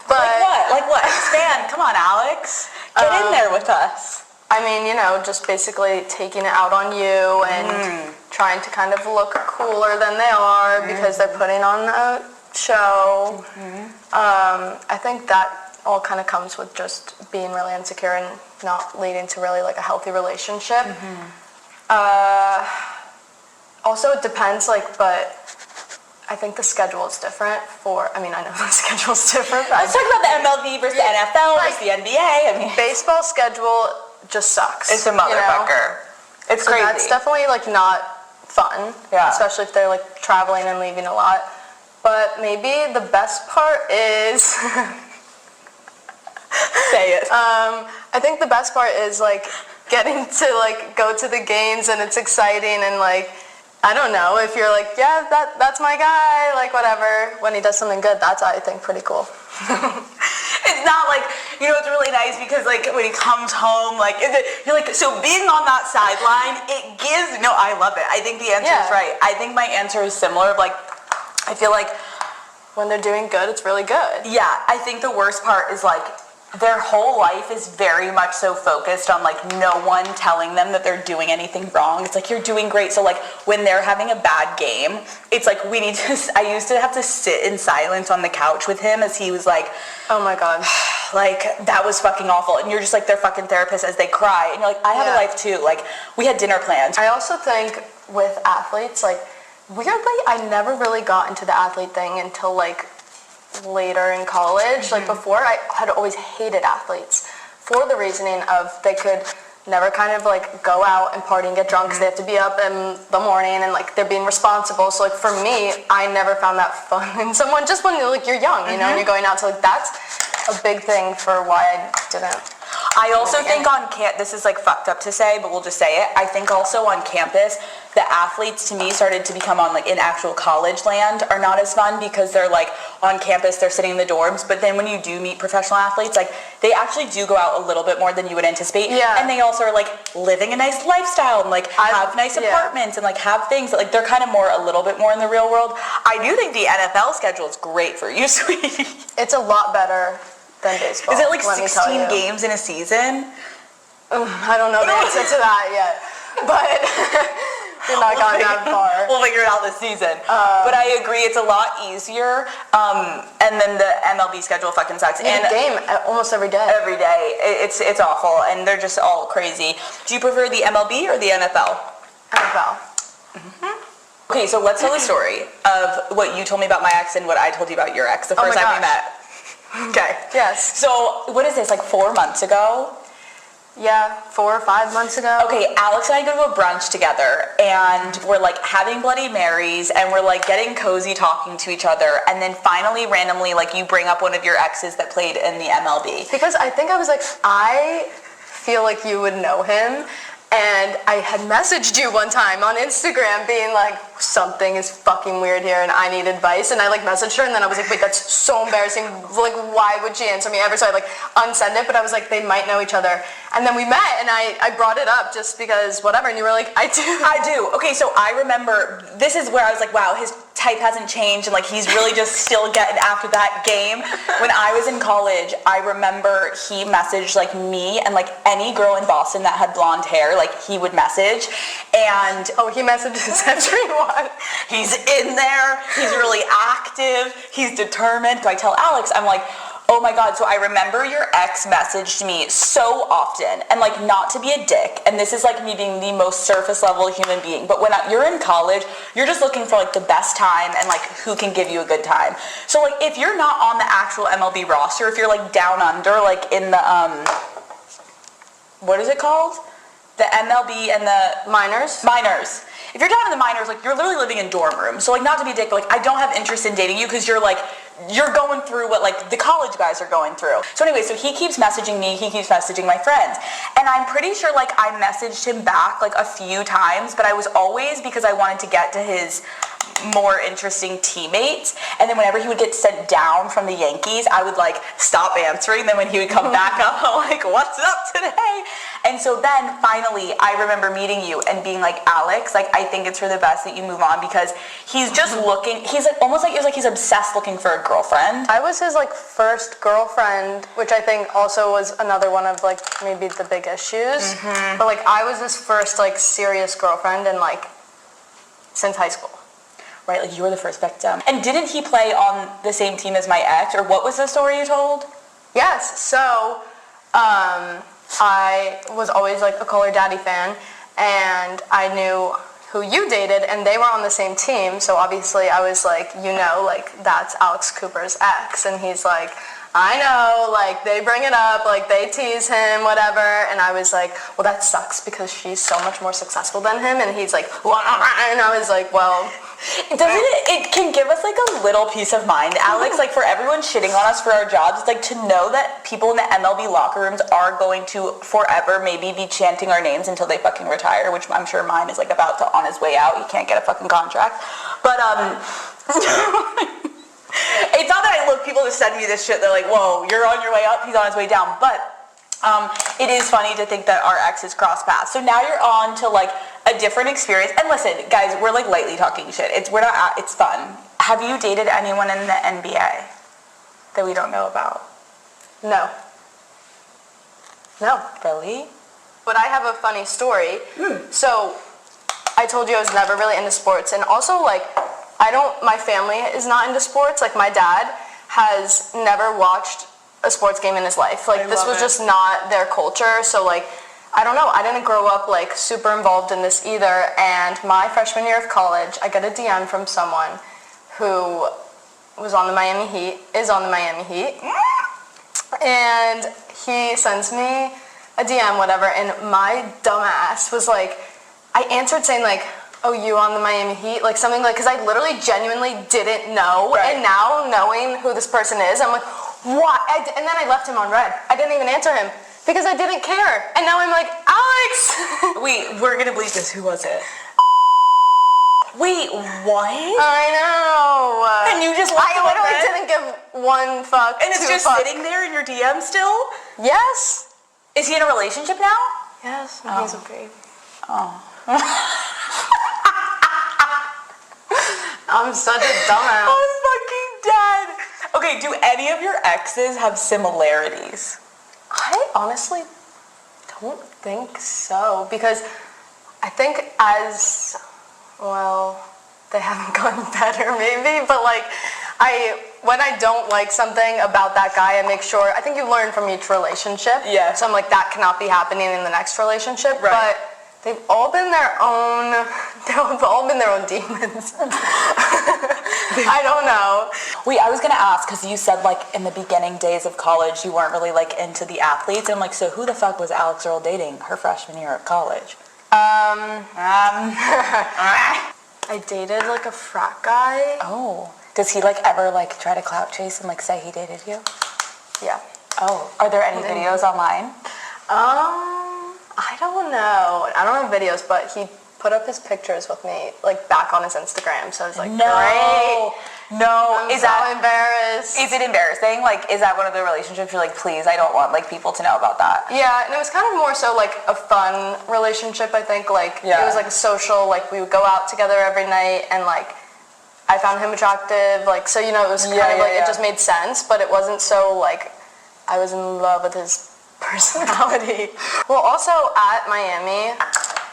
But, Like what? Expand. Come on, Alex. Get in there with us. I mean, you know, just basically taking it out on you and trying to kind of look cooler than they are because they're putting on a show. I think that all kind of comes with just being really insecure and not leading to really like a healthy relationship. Also, it depends, like, but I think the schedule is different I mean, I know the schedule's different. Let's talk about the MLB versus the NFL versus the NBA. I mean, baseball schedule just sucks. It's a motherfucker. It's so crazy. That's definitely like not fun, especially if they're like traveling and leaving a lot. But maybe the best part is say it. I think the best part is like getting to like go to the games and it's exciting and like I don't know if you're like that's my guy, like whatever. When he does something good, that's I think pretty cool. It's not like, you know, it's really nice because like when he comes home, like you're like, so being on that sideline, it gives, no, I love it. I think the answer is right. I think my answer is similar. Like, I feel like when they're doing good, it's really good. Yeah, I think the worst part is like their whole life is very much so focused on like no one telling them that they're doing anything wrong. It's like, you're doing great. So like when they're having a bad game, it's like I used to have to sit in silence on the couch with him as he was like, oh my God. Like that was fucking awful. And you're just like their fucking therapist as they cry. And you're like, I have a life too. Like we had dinner plans. I also think with athletes, like weirdly, I never really got into the athlete thing until like later in college. Like before, I had always hated athletes for the reasoning of they could never kind of like go out and party and get drunk because they have to be up in the morning and like they're being responsible. So like for me, I never found that fun in someone just when like you're young, you know, and you're going out. So like that's a big thing for why I didn't. I also think on this is like fucked up to say, but we'll just say it. I think also on campus, the athletes to me started to become on like in actual college land are not as fun because they're like on campus, they're sitting in the dorms. But then when you do meet professional athletes, like they actually do go out a little bit more than you would anticipate. Yeah. And they also are like living a nice lifestyle and like have nice apartments and like have things that like they're kind of more a little bit more in the real world. I do think the NFL schedule is great for you, sweetie. It's a lot better than baseball. Is it like let me tell 16 you. games in a season? I don't know the answer to that yet, but we're not gotten that far. We'll figure it out this season. But I agree, it's a lot easier. And then the MLB schedule fucking sucks. You and game almost every day. Every day. It's awful, and they're just all crazy. Do you prefer the MLB or the NFL? NFL. Okay, so let's tell the story of what you told me about my ex and what I told you about your ex the first time we met. Okay. Yes. So what is this, like 4 months ago? Yeah, 4 or 5 months ago. Okay, Alex and I go to a brunch together, and we're like having Bloody Marys, and we're like getting cozy talking to each other, and then finally, randomly, like you bring up one of your exes that played in the MLB. Because I think I was like, I feel like you would know him. And I had messaged you one time on Instagram being like, something is fucking weird here and I need advice. And I like messaged her and then I was like, wait, that's so embarrassing. Like, why would she answer me ever? So I like unsend it, but I was like, they might know each other. And then we met and I brought it up just because whatever. And you were like, I do. Okay, so I remember, this is where I was like, wow, his type hasn't changed and like he's really just still getting after that game. When I was in college, I remember he messaged like me and like any girl in Boston that had blonde hair, like he would message. And he messages everyone. He's in there, he's really active, he's determined. So I tell Alex, I'm like, oh my God, so I remember your ex messaged me so often, and like not to be a dick, and this is like me being the most surface level human being, but when you're in college, you're just looking for like the best time and like who can give you a good time. So like if you're not on the actual MLB roster, if you're like down under, like in the, what is it called? The MLB and the minors. If you're down in the minors, like you're literally living in dorm rooms. So like not to be a dick, but like I don't have interest in dating you because you're going through what like the college guys are going through. So anyway, so he keeps messaging me, he keeps messaging my friends. And I'm pretty sure like I messaged him back like a few times, but I was always because I wanted to get to his more interesting teammates. And then whenever he would get sent down from the Yankees, I would like stop answering. Then when he would come back up, I'm like, what's up today? And so then finally I remember meeting you and being like, Alex, like I think it's for the best that you move on because he's just looking, he's like almost like, it was like he's obsessed looking for a girlfriend. I was his like first girlfriend, which I think also was another one of like maybe the big issues. But like I was his first like serious girlfriend and like since high school. Right, like you were the first victim. And didn't he play on the same team as my ex, or what was the story you told? Yes, so I was always like a Call Her Daddy fan, and I knew who you dated, and they were on the same team, so obviously I was like, you know, like that's Alex Cooper's ex, and he's like, I know, like they bring it up, like they tease him, whatever, and I was like, well that sucks because she's so much more successful than him, and he's like, and I was like, well, it can give us like a little peace of mind, Alex, like for everyone shitting on us for our jobs, it's like to know that people in the MLB locker rooms are going to forever maybe be chanting our names until they fucking retire, which I'm sure mine is like about to on his way out. He can't get a fucking contract. But it's not that I look, people just send me this shit, they're like, whoa, you're on your way up, he's on his way down, but it is funny to think that our exes cross paths. So now you're on to like a different experience, and listen, guys, we're like lightly talking shit, it's fun. Have you dated anyone in the NBA that we don't know about? no. Really? But I have a funny story. So I told you I was never really into sports, and also like my family is not into sports. Like my dad has never watched a sports game in his life. Like this was just not their culture. So like, I don't know, I didn't grow up like super involved in this either. And my freshman year of college, I got a DM from someone who was on the Miami Heat, is on the Miami Heat. And he sends me a DM, whatever, and my dumbass was like, I answered saying like, oh, you on the Miami Heat? Like something like, because I literally genuinely didn't know. Right. And now knowing who this person is, I'm like, what? And then I left him on red. I didn't even answer him because I didn't care. And now I'm like, Alex! Wait, we're gonna believe this. Who was it? Wait, what? I know. And you just left I him literally unread? didn't give one fuck. And it's two just fuck. sitting there in your DM still? Yes. Is he in a relationship now? Yes. He's a babe. I'm such a dumbass. I'm fucking dead. Okay, do any of your exes have similarities? I honestly don't think so, because I think as well, they haven't gotten better maybe, but like when I don't like something about that guy, I make sure, I think you learn from each relationship. Yeah. So I'm like, that cannot be happening in the next relationship. Right. But they've all been their own demons. I don't know. Wait, I was gonna ask, because you said like in the beginning days of college you weren't really like into the athletes. And I'm like, so who the fuck was Alix Earle dating her freshman year of college? I dated like a frat guy. Oh. Does he like ever like try to clout chase and like say he dated you? Yeah. Oh. Are there any videos online? I don't know. I don't have videos, but he put up his pictures with me like back on his Instagram. So I was like, great. No. I'm so embarrassed. Is it embarrassing? Like, is that one of the relationships you're like, please, I don't want like people to know about that? Yeah, and it was kind of more so like a fun relationship, I think. Like, it was like a social, like we would go out together every night, and like I found him attractive. Like, so, you know, it was kind of like, it just made sense, but it wasn't so like I was in love with his personality. Well, also at Miami,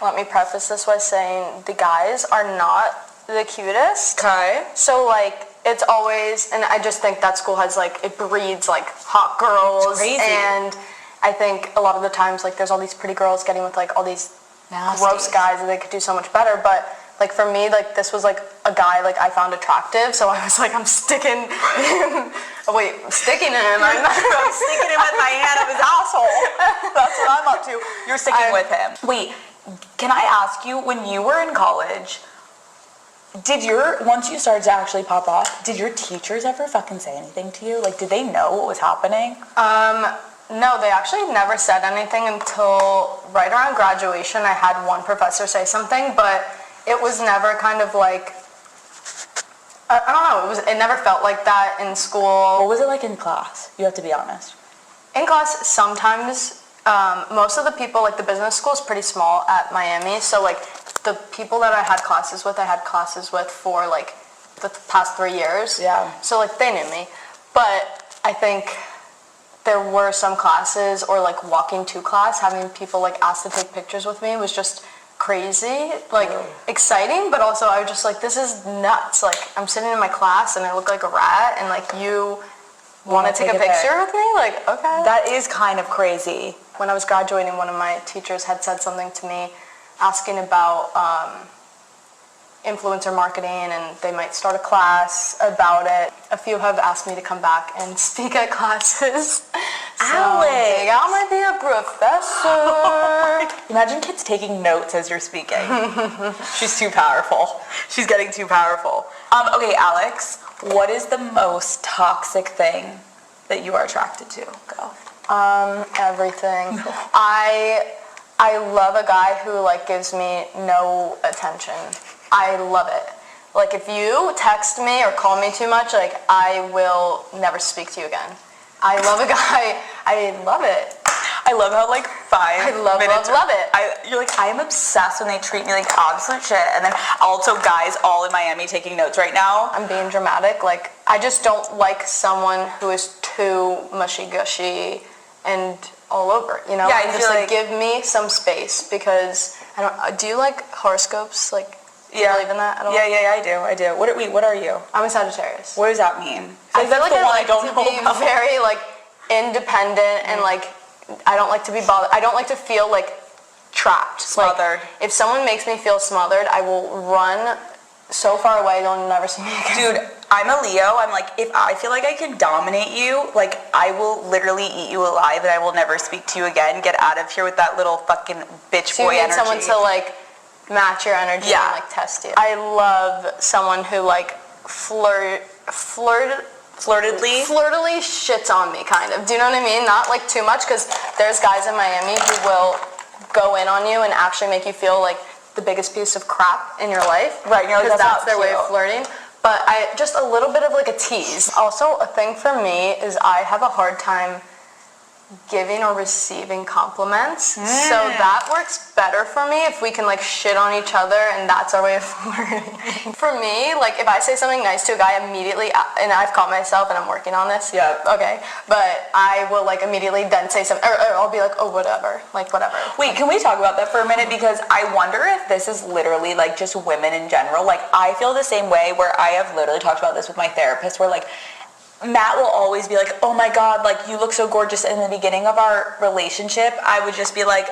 let me preface this by saying the guys are not the cutest. Okay. So like it's always, and I just think that school has like, it breeds like hot girls. It's crazy. And I think a lot of the times like there's all these pretty girls getting with like all these Nasty. gross guys that they could do so much better. But like for me, like this was like a guy like I found attractive, so I was like, I'm sticking him. I'm sticking him. I'm sticking him with my hand up his asshole. That's what I'm up to. You're sticking with him. Wait, can I ask you, when you were in college, once you started to actually pop off, did your teachers ever fucking say anything to you? Like, did they know what was happening? No, they actually never said anything until right around graduation. I had one professor say something, but it was never kind of like, I don't know, it never felt like that in school. What was it like in class? You have to be honest. In class, sometimes, most of the people, like the business school is pretty small at Miami, so like the people that I had classes with for like the past 3 years. Yeah. So like they knew me, but I think there were some classes or like walking to class, having people like ask to take pictures with me was just crazy, like exciting, but also I was just like, this is nuts. Like I'm sitting in my class and I look like a rat, and like you want to take a picture with me? Like, okay. That is kind of crazy. When I was graduating, one of my teachers had said something to me asking about influencer marketing, and they might start a class about it. A few have asked me to come back and speak at classes. Alex! So, I might be a professor. Imagine kids taking notes as you're speaking. She's too powerful. She's getting too powerful. Okay, Alex, what is the most toxic thing that you are attracted to? Go. Everything. I love a guy who like gives me no attention. I love it. Like if you text me or call me too much, like I will never speak to you again. I love a guy. I love it. I love how like 5 love minutes. it. You're like, I am obsessed when they treat me like absolute shit. And then also guys all in Miami taking notes right now. I'm being dramatic. Like I just don't like someone who is too mushy-gushy and all over, you know? Yeah, I just feel like give me some space, because I don't. Do you like horoscopes? Like, do you believe in that at all? Yeah, I do. What are you? I'm a Sagittarius. What does that mean? I feel like the I one like don't to know be about. very like independent and like I don't like to be bothered. I don't like to feel like trapped, Smothered. Like, if someone makes me feel smothered, I will run so far away you'll never see me again. Dude, I'm a Leo. I'm like, if I feel like I can dominate you, like I will literally eat you alive and I will never speak to you again. Get out of here with that little fucking bitch So boy you need energy. someone to like match your energy and like test you. I love someone who like flirtedly shits on me, kind of. Do you know what I mean? Not like too much, because there's guys in Miami who will go in on you and actually make you feel like the biggest piece of crap in your life. Right, and you're like, because that's that's their way cute. of flirting. But just a little bit of like a tease. Also, a thing for me is I have a hard time giving or receiving compliments. So that works better for me if we can like shit on each other and that's our way of flirting. For me, like if I say something nice to a guy immediately, and I've caught myself and I'm working on this. Yeah. Okay. But I will like immediately then say something, or I'll be like, oh, whatever. Like, whatever. Wait, can we talk about that for a minute? Because I wonder if this is literally like just women in general. Like I feel the same way where I have literally talked about this with my therapist where like Matt will always be like, oh my God, like you look so gorgeous. In the beginning of our relationship, I would just be like,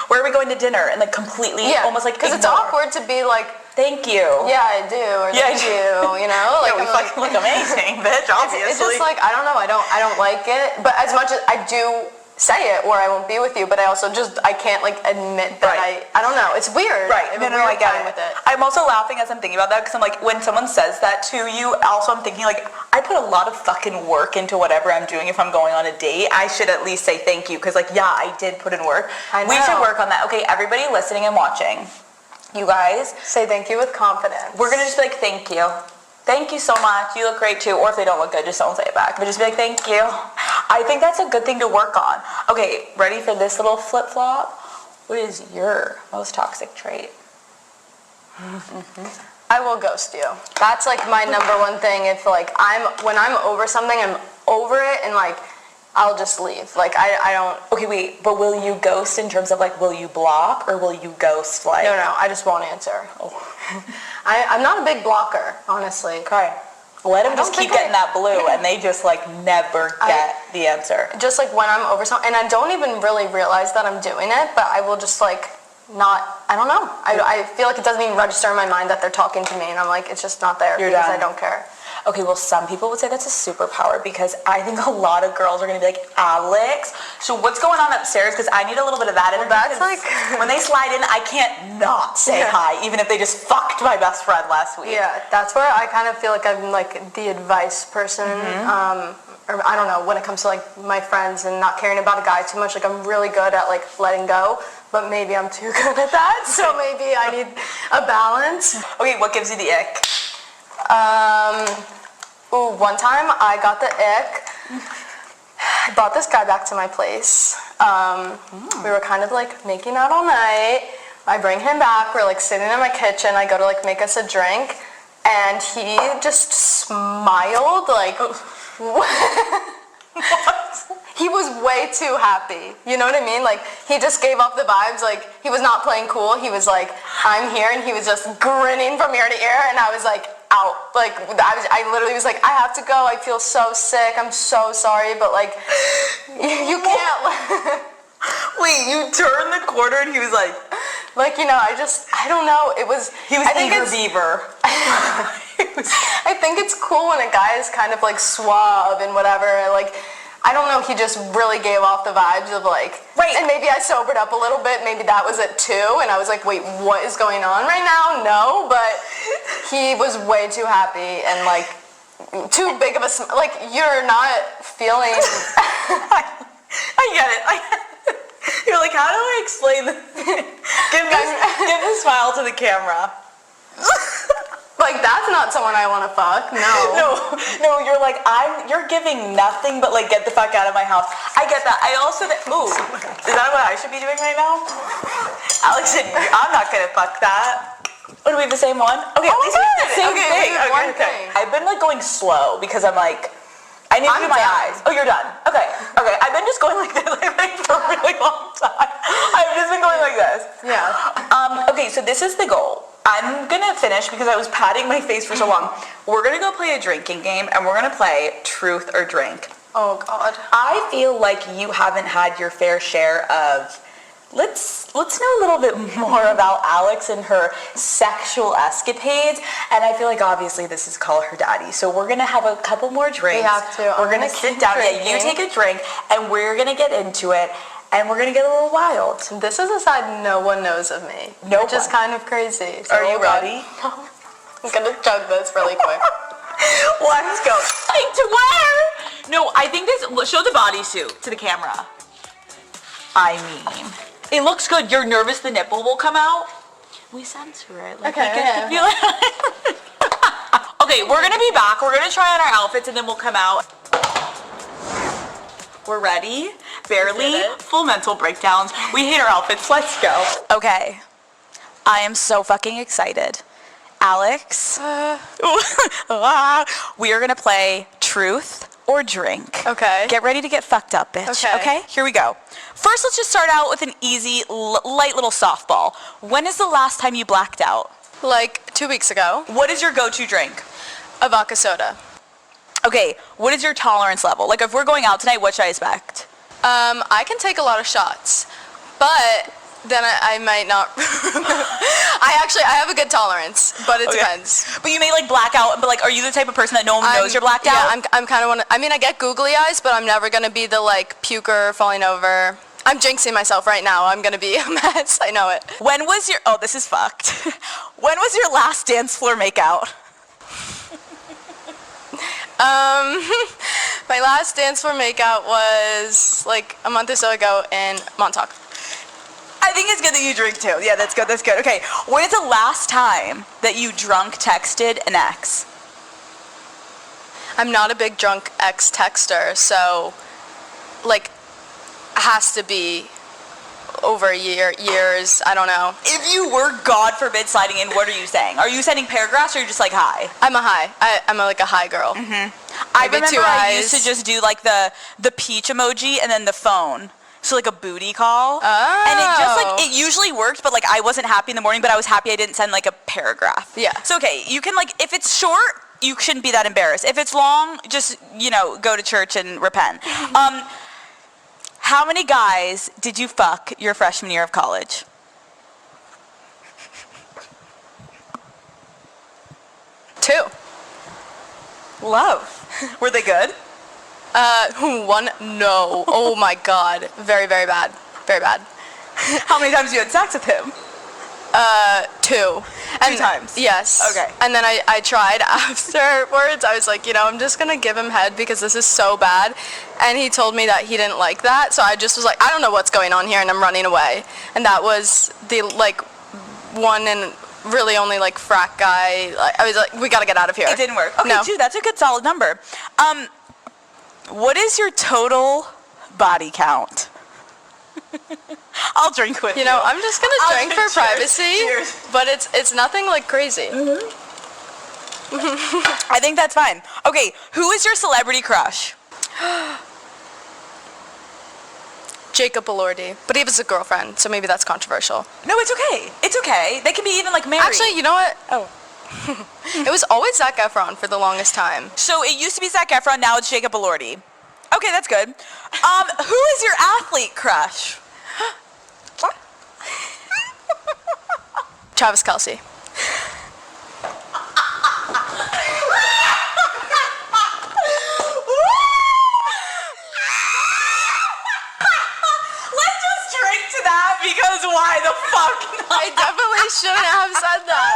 where are we going to dinner? And like completely, almost like because it's awkward to be like, thank you. yeah, I do, or thank you, you know? Like, we fucking look amazing, bitch, obviously. It's just like, I don't know, I don't like it. But as much as I do say it, or I won't be with you, but I also just, I can't like admit that I don't know, it's weird. Right, no, I get it. With it. I'm also laughing as I'm thinking about that because I'm like, when someone says that to you, also I'm thinking like, I put a lot of fucking work into whatever I'm doing if I'm going on a date. I should at least say thank you because like, yeah, I did put in work. I know. We should work on that. Okay, everybody listening and watching, you guys, say thank you with confidence. we're gonna just be like, thank you. Thank you so much. You look great too. Or if they don't look good, just don't say it back. But just be like, thank you. I think that's a good thing to work on. Okay, ready for this little flip-flop? What is your most toxic trait? I will ghost you. That's like my number one thing. If like when I'm over something, I'm over it and like I'll just leave. Like I don't. Okay, wait, but will you ghost in terms of like, will you block or will you ghost like? No, I just won't answer. Oh. I'm not a big blocker, honestly. Okay. Let them just keep getting that blue and they just like never get the answer. Just like when I'm over something, and I don't even really realize that I'm doing it, but I will just like I don't know. I feel like it doesn't even register in my mind that they're talking to me and I'm like, it's just not there because I don't care. Okay, well, some people would say that's a superpower because I think a lot of girls are going to be like, Alix, so what's going on upstairs? Because I need a little bit of that energy. That's like... when they slide in, I can't not say hi, even if they just fucked my best friend last week. Yeah, that's where I kind of feel like I'm like the advice person. Or I don't know, when it comes to like my friends and not caring about a guy too much, like I'm really good at like letting go, but maybe I'm too good at that, so maybe I need a balance. Okay, what gives you the ick? One time I got the ick. I brought this guy back to my place. We were kind of like making out all night. I bring him back, we're like sitting in my kitchen, I go to like make us a drink, and he just smiled like... He was way too happy. You know what I mean? Like, he just gave off the vibes. Like, he was not playing cool. He was like, I'm here, and he was just grinning from ear to ear, and I was like, out. Like, I literally was like, I have to go. I feel so sick. I'm so sorry, but like, you can't. Wait, you turned the corner, and he was like, you know, I don't know. He was eager beaver. I think it's cool when a guy is kind of like suave and whatever. Like, I don't know, he just really gave off the vibes of like, and maybe I sobered up a little bit, maybe that was it too, and I was like, wait, what is going on right now? No, but he was way too happy and like, too big of a, like, you're not feeling... I get it. You're like, how do I explain this? Give the smile to the camera. Like, that's not someone I want to fuck, No, you're like, you're giving nothing but like, get the fuck out of my house. I get that. I also, is that what I should be doing right now? Alex said, I'm not gonna fuck that. Oh, do we have the same one? Okay, at least we have the same thing. Okay. I've been like going slow because I'm like, I need to do my eyes. Oh, you're done. Okay. I've been just going like this I think, for a really long time. I've just been going like this. Yeah. Okay, so this is the goal. I'm gonna finish because I was patting my face for so long. We're gonna go play a drinking game and we're gonna play truth or drink. Oh God. I feel like you haven't had your fair share of, let's know a little bit more about Alix and her sexual escapades. And I feel like obviously this is Call Her Daddy. So we're gonna have a couple more drinks. We have to. We're gonna sit down. Yeah, you take a drink and we're gonna get into it. And we're gonna get a little wild. This is a side no one knows of me. No Which is kind of crazy. So are you ready? I'm gonna chug this really quick. Let's go. Like to wear? No, I think this, show the bodysuit to the camera. I mean, it looks good. You're nervous the nipple will come out? We censor it. Like, Okay, we get to be like... Okay, we're gonna be back. We're gonna try on our outfits and then we'll come out. We're ready. Barely. Full mental breakdowns. We hate our outfits. Let's go. Okay. I am so fucking excited. Alex. We are gonna play truth or drink. Okay. Get ready to get fucked up, bitch. Okay. Here we go. First, let's just start out with an easy, light little softball. When is the last time you blacked out? Like 2 weeks ago, What is your go-to drink? a vodka soda. Okay, what is your tolerance level? Like, if we're going out tonight, what should I expect? I can take a lot of shots, but then I might not. I have a good tolerance, but it depends. But you may like black out, but like, are you the type of person that no one knows you're blacked out? Yeah, I'm kind of one. I mean, I get googly eyes, but I'm never gonna be the like puker falling over. I'm jinxing myself right now. I'm gonna be a mess. I know it. When was your, oh, this is fucked. When was your last dance floor makeout? My last dance floor makeout was like a month or so ago in Montauk. I think it's good that you drink too. Yeah, that's good, that's good. Okay, when is the last time that you drunk texted an ex? I'm not a big drunk ex texter, so like has to be over years, I don't know. If you were, God forbid, sliding in, what are you saying? Are you sending paragraphs or are you just like, hi? I'm a high. I'm like a high girl. I remember two I eyes. used to just do like the peach emoji and then the phone. So like a booty call. Oh. And it just like, it usually worked, but like I wasn't happy in the morning, but I was happy I didn't send like a paragraph. Yeah. So okay, you can like, if it's short, you shouldn't be that embarrassed. If it's long, just, you know, go to church and repent. How many guys did you fuck your freshman year of college? Two. Love. Were they good? One, no. Oh my God. Very, very bad. Very bad. How many times you had sex with him? Two. Two times? Yes. Okay. And then I tried afterwards. I was like, you know, I'm just going to give him head because this is so bad. And he told me that he didn't like that. So I just was like, I don't know what's going on here, and I'm running away. And that was the, like, one and really only, like, frat guy. I was like, we got to get out of here. It didn't work. Okay, No. two. That's a good solid number. What is your total body count? I'll drink with you. You know, I'm just going to drink for Cheers. privacy. Cheers. But it's nothing, like, crazy. I think that's fine. Okay, who is your celebrity crush? Jacob Elordi. But he has a girlfriend, so maybe that's controversial. No, it's okay. It's okay. They can be even like married. Actually, you know what? Oh. It was always Zac Efron for the longest time. So it used to be Zac Efron, now it's Jacob Elordi. Okay, that's good. Who is your athlete crush? Travis Kelce. Let's just drink to that because why the fuck not? I definitely shouldn't have said that.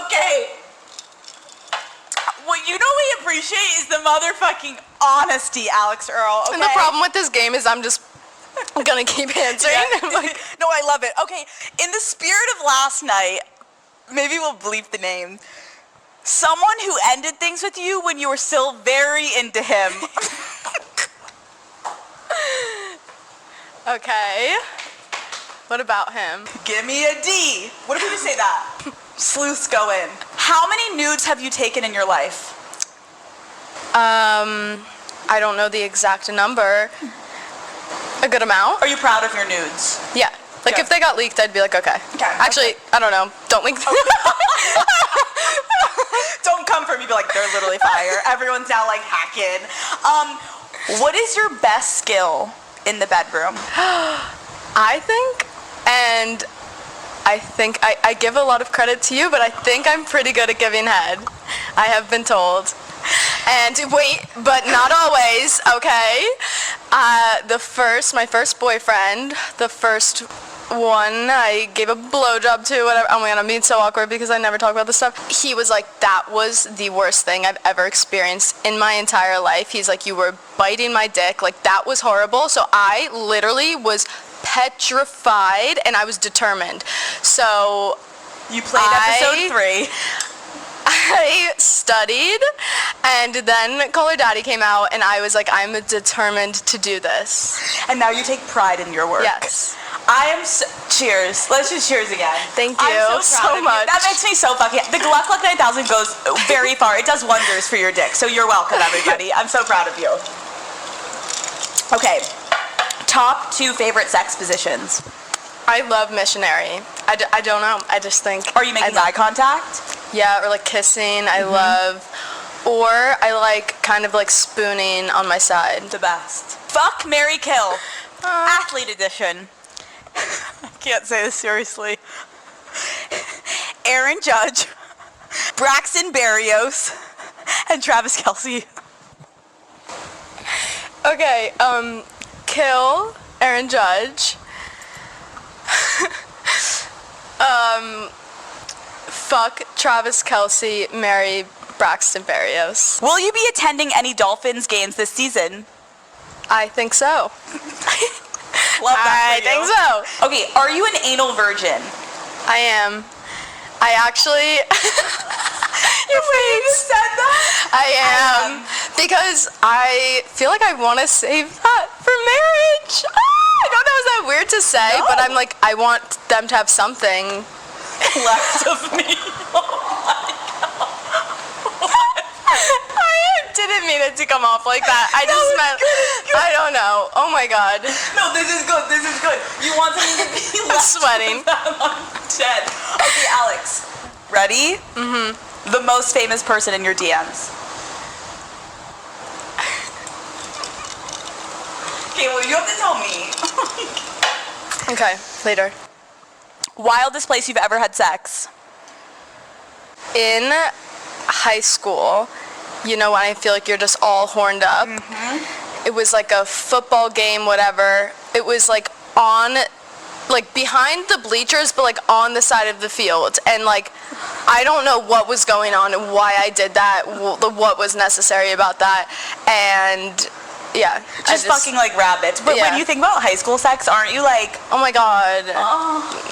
Okay. What you know we appreciate is the motherfucking honesty, Alix Earle, okay? And the problem with this game is I'm just gonna keep answering. I'm like, No, I love it. Okay, in the spirit of last night, maybe we'll bleep the name. Someone who ended things with you when you were still very into him. okay. What about him? Give me a D. What if we just say that? Sleuths go in. How many nudes have you taken in your life? I don't know the exact number. A good amount. Are you proud of your nudes? Yeah. Like Yeah. if they got leaked, I'd be like, okay. Okay, Actually, I don't know. Don't leak them. Don't come for me, be like, they're literally fire. Everyone's now like hacking. What is your best skill in the bedroom? I think, and I give a lot of credit to you, but I think I'm pretty good at giving head. I have been told. And wait, but not always, okay? My first boyfriend, the first one I gave a blowjob to, whatever. Oh my God, I'm being so awkward because I never talk about this stuff. He was like, that was the worst thing I've ever experienced in my entire life. He's like, you were biting my dick. Like, that was horrible. So I literally was petrified, and I was determined. So You played episode 3. I studied, and then Call Her Daddy came out, and I was like, I'm determined to do this. And now you take pride in your work. Yes. I am cheers. Let's just cheers again. Thank you I'm so, proud so of much. You. That makes me so fucking... The Gluck Luck 9000 goes very far. It does wonders for your dick. So you're welcome, everybody. I'm so proud of you. Okay. Top 2 favorite sex positions. I love missionary. I don't know. I just think... Are you making eye contact? Yeah, or like kissing. I love... Or I like kind of like spooning on my side. The best. Fuck, marry, kill. Athlete edition. I can't say this seriously. Aaron Judge, Braxton Berrios, and Travis Kelce. Okay, kill Aaron Judge. Fuck Travis Kelce, marry Braxton Berrios. Will you be attending any Dolphins games this season? I think so. Love that I think so. Okay, are you an anal virgin? I am. I actually... Your face said that? I am. Because I feel like I want to save that for marriage. I don't know, is that weird to say? No. But I'm like, I want them to have something. Left of me. I didn't mean it to come off like that. I just meant, I don't know. Oh my God. No, this is good. This is good. You want something to be I'm sweating. I'm dead. Okay, Alex. Ready? Mm-hmm. The most famous person in your DMs. Okay, well, you have to tell me. Okay, later. Wildest place you've ever had sex? In high school, you know, when I feel like you're just all horned up. Mm-hmm. It was like a football game, whatever. It was like on, like behind the bleachers, but like on the side of the field. And like, I don't know what was going on and why I did that, what was necessary about that. And yeah. Just fucking like rabbits. But yeah. when you think about high school sex, aren't you like, oh my God.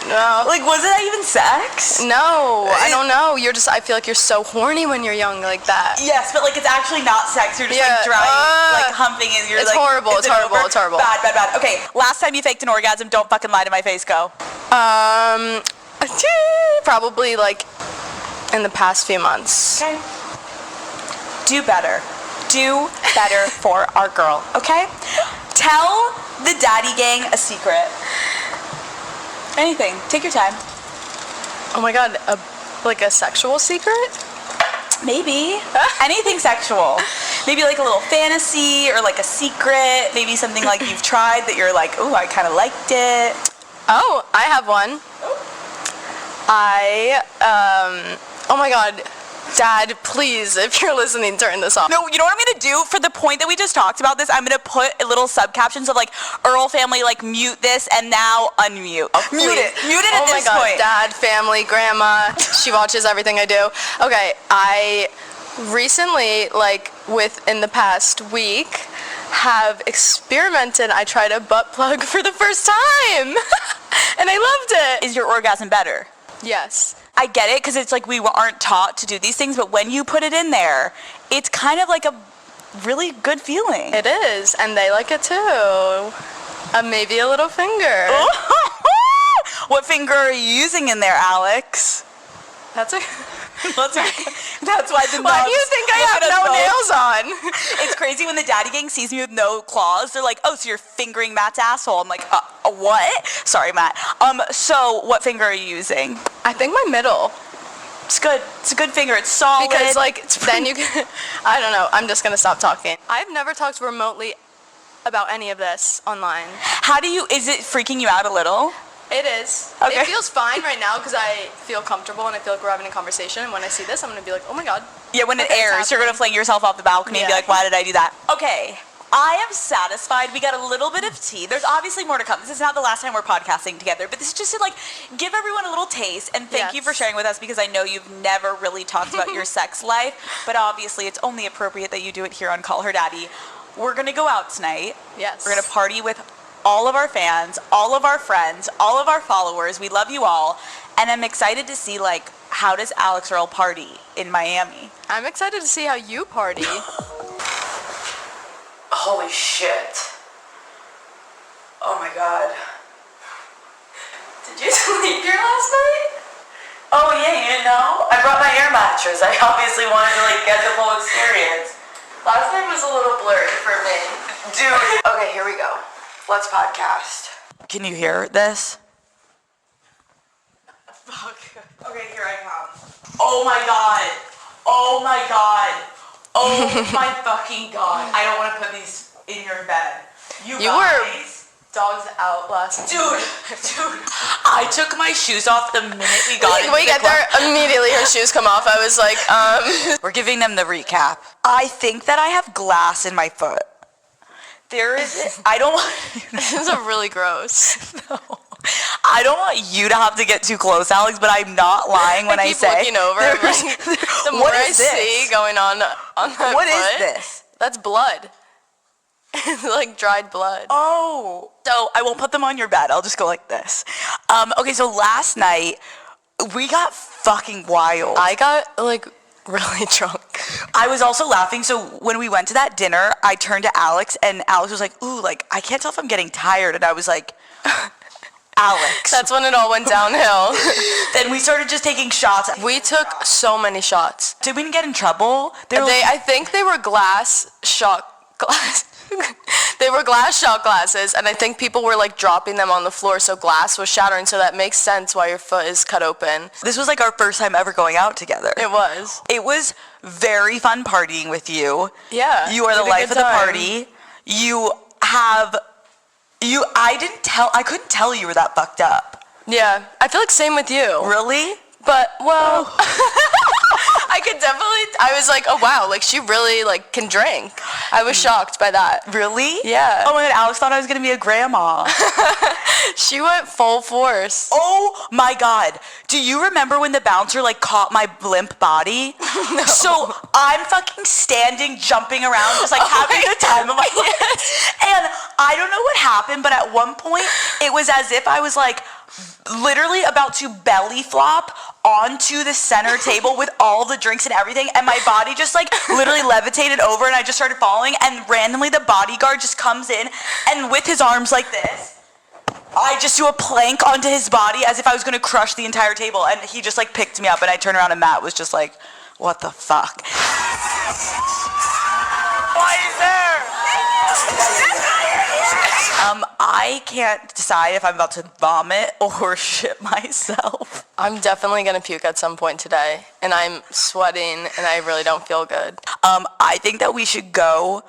No. like, wasn't that even sex? No, I don't know. You're just, I feel like you're so horny when you're young like that. Yes, but like it's actually not sex. You're just like drying, like humping, and you're it's like, horrible. It's horrible. Over? It's horrible. Bad, bad, bad. Okay, last time you faked an orgasm, don't fucking lie to my face. Go. Probably like in the past few months. Okay. Do better. Do better for our girl. Okay. Tell the daddy gang a secret. Anything. Take your time. Oh my God, like a sexual secret? Maybe. Anything sexual. Maybe like a little fantasy or like a secret. Maybe something like you've tried that you're like, ooh, I kind of liked it. Oh, I have one. Oh my God. Dad, please, if you're listening, turn this off. No, you know what I'm going to do? For the point that we just talked about this, I'm going to put little subcaptions of like, Earl family, like mute this and now unmute. Oh, mute it. Mute it at this point. Oh my God, Dad, family, grandma, she watches everything I do. Okay, I recently, like within the past week, have experimented. I tried a butt plug for the first time and I loved it. Is your orgasm better? Yes. I get it because it's like we aren't taught to do these things, but when you put it in there, it's kind of like a really good feeling. It is, and they like it too. Maybe a little finger. What finger are you using in there, Alex? That's why the Why do you think I have no nails on? It's crazy when the daddy gang sees me with no claws. They're like, oh, so you're fingering Matt's asshole. I'm like, what? Sorry, Matt. So what finger are you using? I think my middle. It's good. It's a good finger. It's solid. Because like, then you can, I don't know. I'm just going to stop talking. I've never talked remotely about any of this online. Is it freaking you out a little? It is. Okay. It feels fine right now because I feel comfortable and I feel like we're having a conversation. And when I see this, I'm going to be like, oh my God. Yeah, when it airs, you're going to fling yourself off the balcony and be like, why did I do that? Okay. I am satisfied. We got a little bit of tea. There's obviously more to come. This is not the last time we're podcasting together, but this is just to like give everyone a little taste and thank you for sharing with us because I know you've never really talked about your sex life, but obviously it's only appropriate that you do it here on Call Her Daddy. We're going to go out tonight. Yes. We're going to party with all of our fans, all of our friends, all of our followers. We love you all. And I'm excited to see, like, how does Alix Earle party in Miami? I'm excited to see how you party. Holy shit. Oh my God. Did you sleep here last night? Oh yeah, you didn't know? I brought my air mattress. I obviously wanted to like get the full experience. Last night was a little blurry for me. Dude. Okay, here we go. Let's podcast. Can you hear this? Fuck. Okay, here I come. Oh my God. Oh my God. Oh my fucking God. I don't want to put these in your bed. You guys. Dogs out last night. Dude, I took my shoes off the minute we got into we the get club. there, immediately her shoes come off. I was like, We're giving them the recap. I think that I have glass in my foot. There is, I don't want... This is a really gross. No. I don't want you to have to get too close, Alex, but I'm not lying when I say... I keep looking over. Like, the more I see going on that What foot, is this? That's blood. Like dried blood. Oh. So I won't put them on your bed. I'll just go like this. Okay, so last night, we got fucking wild. I got, like, really drunk. I was also laughing. So when we went to that dinner, I turned to Alex, and Alex was like, ooh, like, I can't tell if I'm getting tired. And I was like, Alex. That's when it all went downhill. Then we started just taking shots. We took so many shots. Did we get in trouble? I think they were glass shot glass. They were glass shot glasses, and I think people were like dropping them on the floor, so glass was shattering, so that makes sense why your foot is cut open. This was like our first time ever going out together. It was. It was very fun partying with you. Yeah. You are the life of the party. I couldn't tell you were that fucked up. Yeah. I feel like same with you. Really? But, well, I was like, oh wow, like she really like can drink. I was shocked by that. Really? Yeah. Oh my God, Alex thought I was gonna be a grandma. She went full force. Oh my God. Do you remember when the bouncer like caught my limp body? No. So I'm fucking standing, jumping around, just like having the time of my life. And I don't know what happened, but at one point it was as if I was like literally about to belly flop onto the center table with all the drinks and everything, and my body just like literally levitated over, and I just started falling, and randomly the bodyguard just comes in, and with his arms like this, I just do a plank onto his body as if I was gonna crush the entire table, and he just like picked me up, and I turned around and Matt was just like, what the fuck? Why is there? I can't decide if I'm about to vomit or shit myself. I'm definitely gonna puke at some point today, and I'm sweating, and I really don't feel good. I think that we should go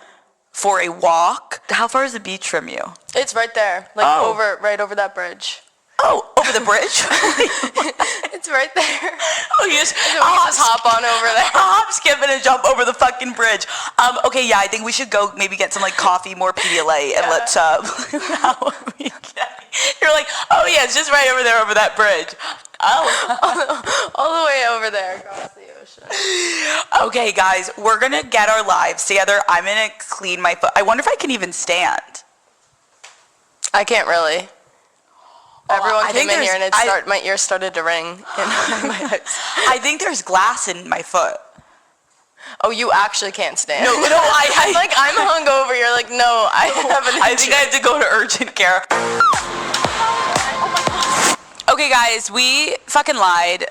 for a walk. How far is the beach from you? It's right there, like right over that bridge. Oh, over the bridge? It's right there. Oh, you just, so we can just hop on over there. Hop, skip, and a jump over the fucking bridge. Okay, yeah, I think we should go maybe get some like coffee, more Pedialyte, and let's, you're like, oh yeah, it's just right over there over that bridge. Oh. all the way over there across the ocean. Okay, guys, we're gonna get our lives together. I'm gonna clean my foot. I wonder if I can even stand. I can't really. Everyone came in here and my ears started to ring. I think there's glass in my foot. Oh, you actually can't stand. No, I'm like, I'm hungover. You're like, no, I have an injury. I think I have to go to urgent care. Okay, guys, we fucking lied.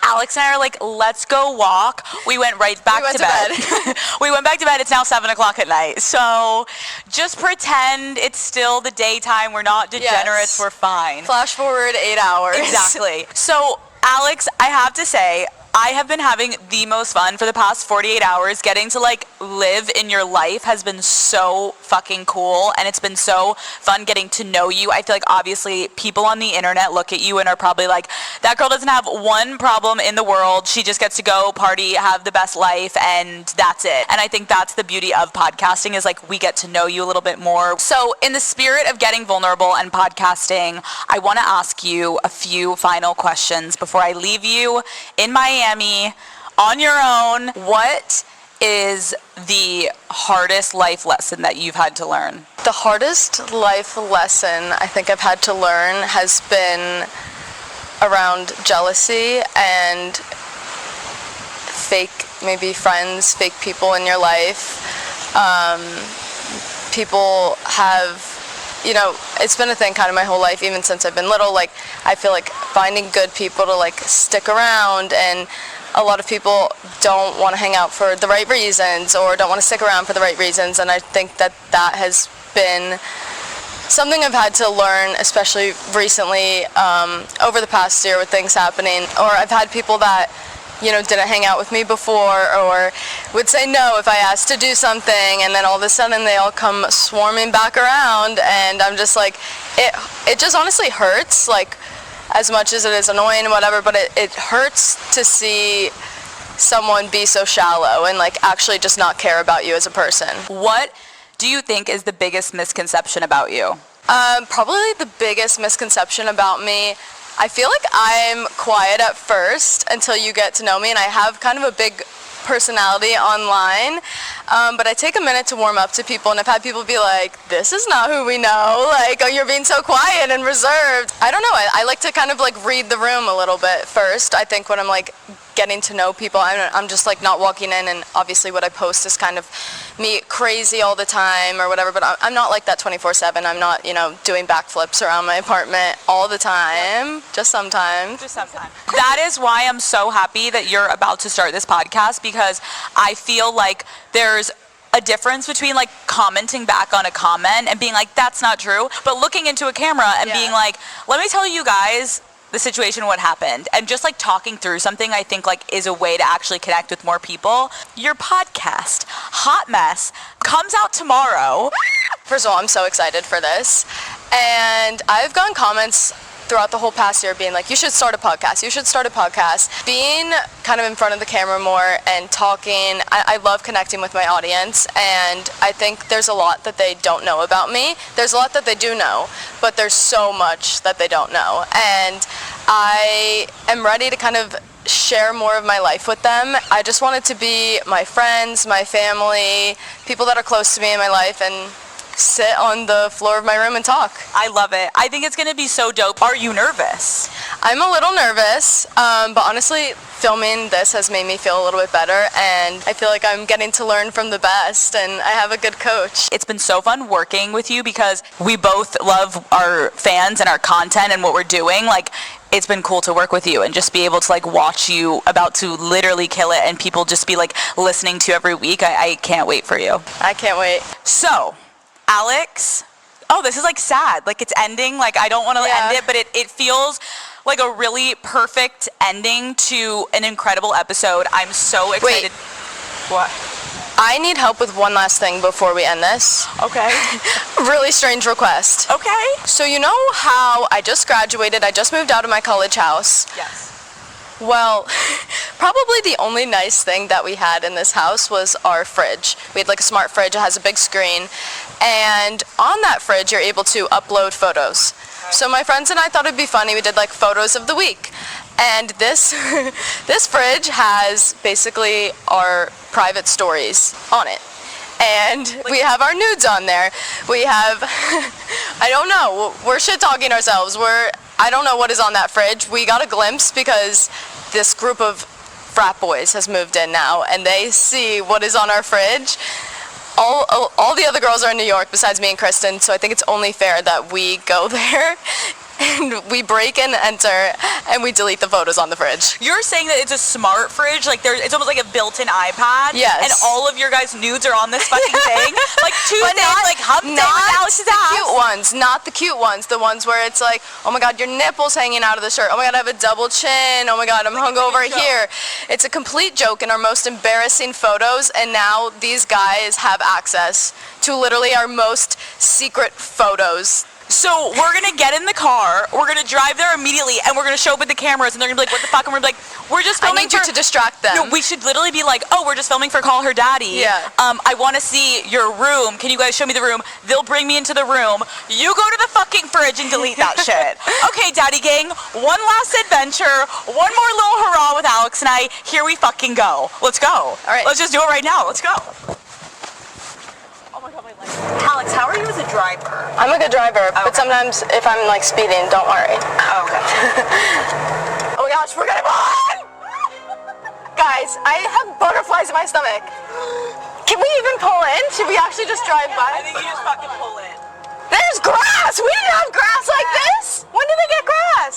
Alex and I are like, let's go walk. We went right back to bed. We went back to bed. It's now 7 o'clock at night. So just pretend it's still the daytime. We're not degenerates. Yes. We're fine. Flash forward 8 hours. Exactly. So, Alex, I have to say, I have been having the most fun for the past 48 hours. Getting to like live in your life has been so fucking cool, and it's been so fun getting to know you. I feel like obviously people on the internet look at you and are probably like, that girl doesn't have one problem in the world. She just gets to go party, have the best life, and that's it. And I think that's the beauty of podcasting, is like we get to know you a little bit more. So in the spirit of getting vulnerable and podcasting, I want to ask you a few final questions before I leave you in Miami on your own. What is the hardest life lesson that you've had to learn? The hardest life lesson I think I've had to learn has been around jealousy and fake, maybe friends, fake people in your life. People have, it's been a thing kind of my whole life, even since I've been little. Like, I feel like finding good people to like stick around, and a lot of people don't want to hang out for the right reasons or don't want to stick around for the right reasons, and I think that has been something I've had to learn, especially recently, over the past year with things happening. Or I've had people that, didn't hang out with me before, or would say no if I asked to do something, and then all of a sudden they all come swarming back around, and I'm just like, it just honestly hurts, like, as much as it is annoying and whatever, but it hurts to see someone be so shallow and like actually just not care about you as a person. What do you think is the biggest misconception about you? Probably the biggest misconception about me, I feel like I'm quiet at first until you get to know me, and I have kind of a big personality online, but I take a minute to warm up to people, and I've had people be like, this is not who we know, like, oh, you're being so quiet and reserved. I don't know, I like to kind of like read the room a little bit first. I think when I'm like getting to know people, I'm just like not walking in, and obviously what I post is kind of me crazy all the time or whatever, but I'm not like that 24/7. I'm not, doing backflips around my apartment all the time, just sometimes. Just sometimes. That is why I'm so happy that you're about to start this podcast, because I feel like there's a difference between like commenting back on a comment and being like, that's not true, but looking into a camera and being like, let me tell you guys the situation, what happened, and just like talking through something, I think like is a way to actually connect with more people. Your podcast, Hot Mess, comes out tomorrow. First of all, I'm so excited for this, and I've gotten comments throughout the whole past year being like, you should start a podcast, you should start a podcast. Being kind of in front of the camera more and talking, I love connecting with my audience, and I think there's a lot that they don't know about me. There's a lot that they do know, but there's so much that they don't know, and I am ready to kind of share more of my life with them. I just want it to be my friends, my family, people that are close to me in my life, and sit on the floor of my room and talk. I love it. I think it's going to be so dope. Are you nervous? I'm a little nervous, but honestly, filming this has made me feel a little bit better, and I feel like I'm getting to learn from the best, and I have a good coach. It's been so fun working with you because we both love our fans and our content and what we're doing. Like, it's been cool to work with you and just be able to like watch you about to literally kill it, and people just be like listening to you every week. I can't wait for you. I can't wait. So, Alix, this is like sad, like it's ending, like I don't want to end it, but it feels like a really perfect ending to an incredible episode. I'm so excited. Wait. What? I need help with one last thing before we end this. Okay. Really strange request. Okay. So you know how I just graduated, I just moved out of my college house? Yes. Well, probably the only nice thing that we had in this house was our fridge. We had like a smart fridge, it has a big screen, and on that fridge you're able to upload photos. So my friends and I thought it'd be funny, we did like photos of the week. And this this fridge has basically our private stories on it. And we have our nudes on there. We have, I don't know, we're shit talking ourselves. I don't know what is on that fridge. We got a glimpse because this group of frat boys has moved in now, and they see what is on our fridge. All the other girls are in New York besides me and Kristen, so I think it's only fair that we go there and we break and enter and we delete the photos on the fridge. You're saying that it's a smart fridge, like it's almost like a built-in iPad. Yes. And all of your guys' nudes are on this fucking thing. Like Tuesday, like hump day with Alix's ass. Cute ones, not the cute ones. The ones where it's like, oh my god, your nipples hanging out of the shirt. Oh my god, I have a double chin. Oh my god, I'm hungover here. It's a complete joke in our most embarrassing photos, and now these guys have access to literally our most secret photos So we're gonna get in the car, we're gonna drive there immediately, and we're gonna show up with the cameras, and they're gonna be like, what the fuck? And we're gonna be like, we're just I filming need you to distract them. No, we should literally be like, oh, we're just filming for Call Her Daddy. Yeah. I wanna see your room. Can you guys show me the room? They'll bring me into the room. You go to the fucking fridge and delete that shit. Okay, Daddy Gang, one last adventure, one more little hurrah with Alix and I. Here we fucking go. Let's go. All right. Let's just do it right now. Let's go. Oh my God, my leg. Alix, how are you as a driver? I'm a good driver, but sometimes if I'm like speeding, don't worry. Oh, okay. Oh my gosh, we're gonna go on! Guys, I have butterflies in my stomach. Can we even pull in? Should we actually just drive by? I think you just fucking pull in. There's grass! We didn't have grass like this! When did they get grass?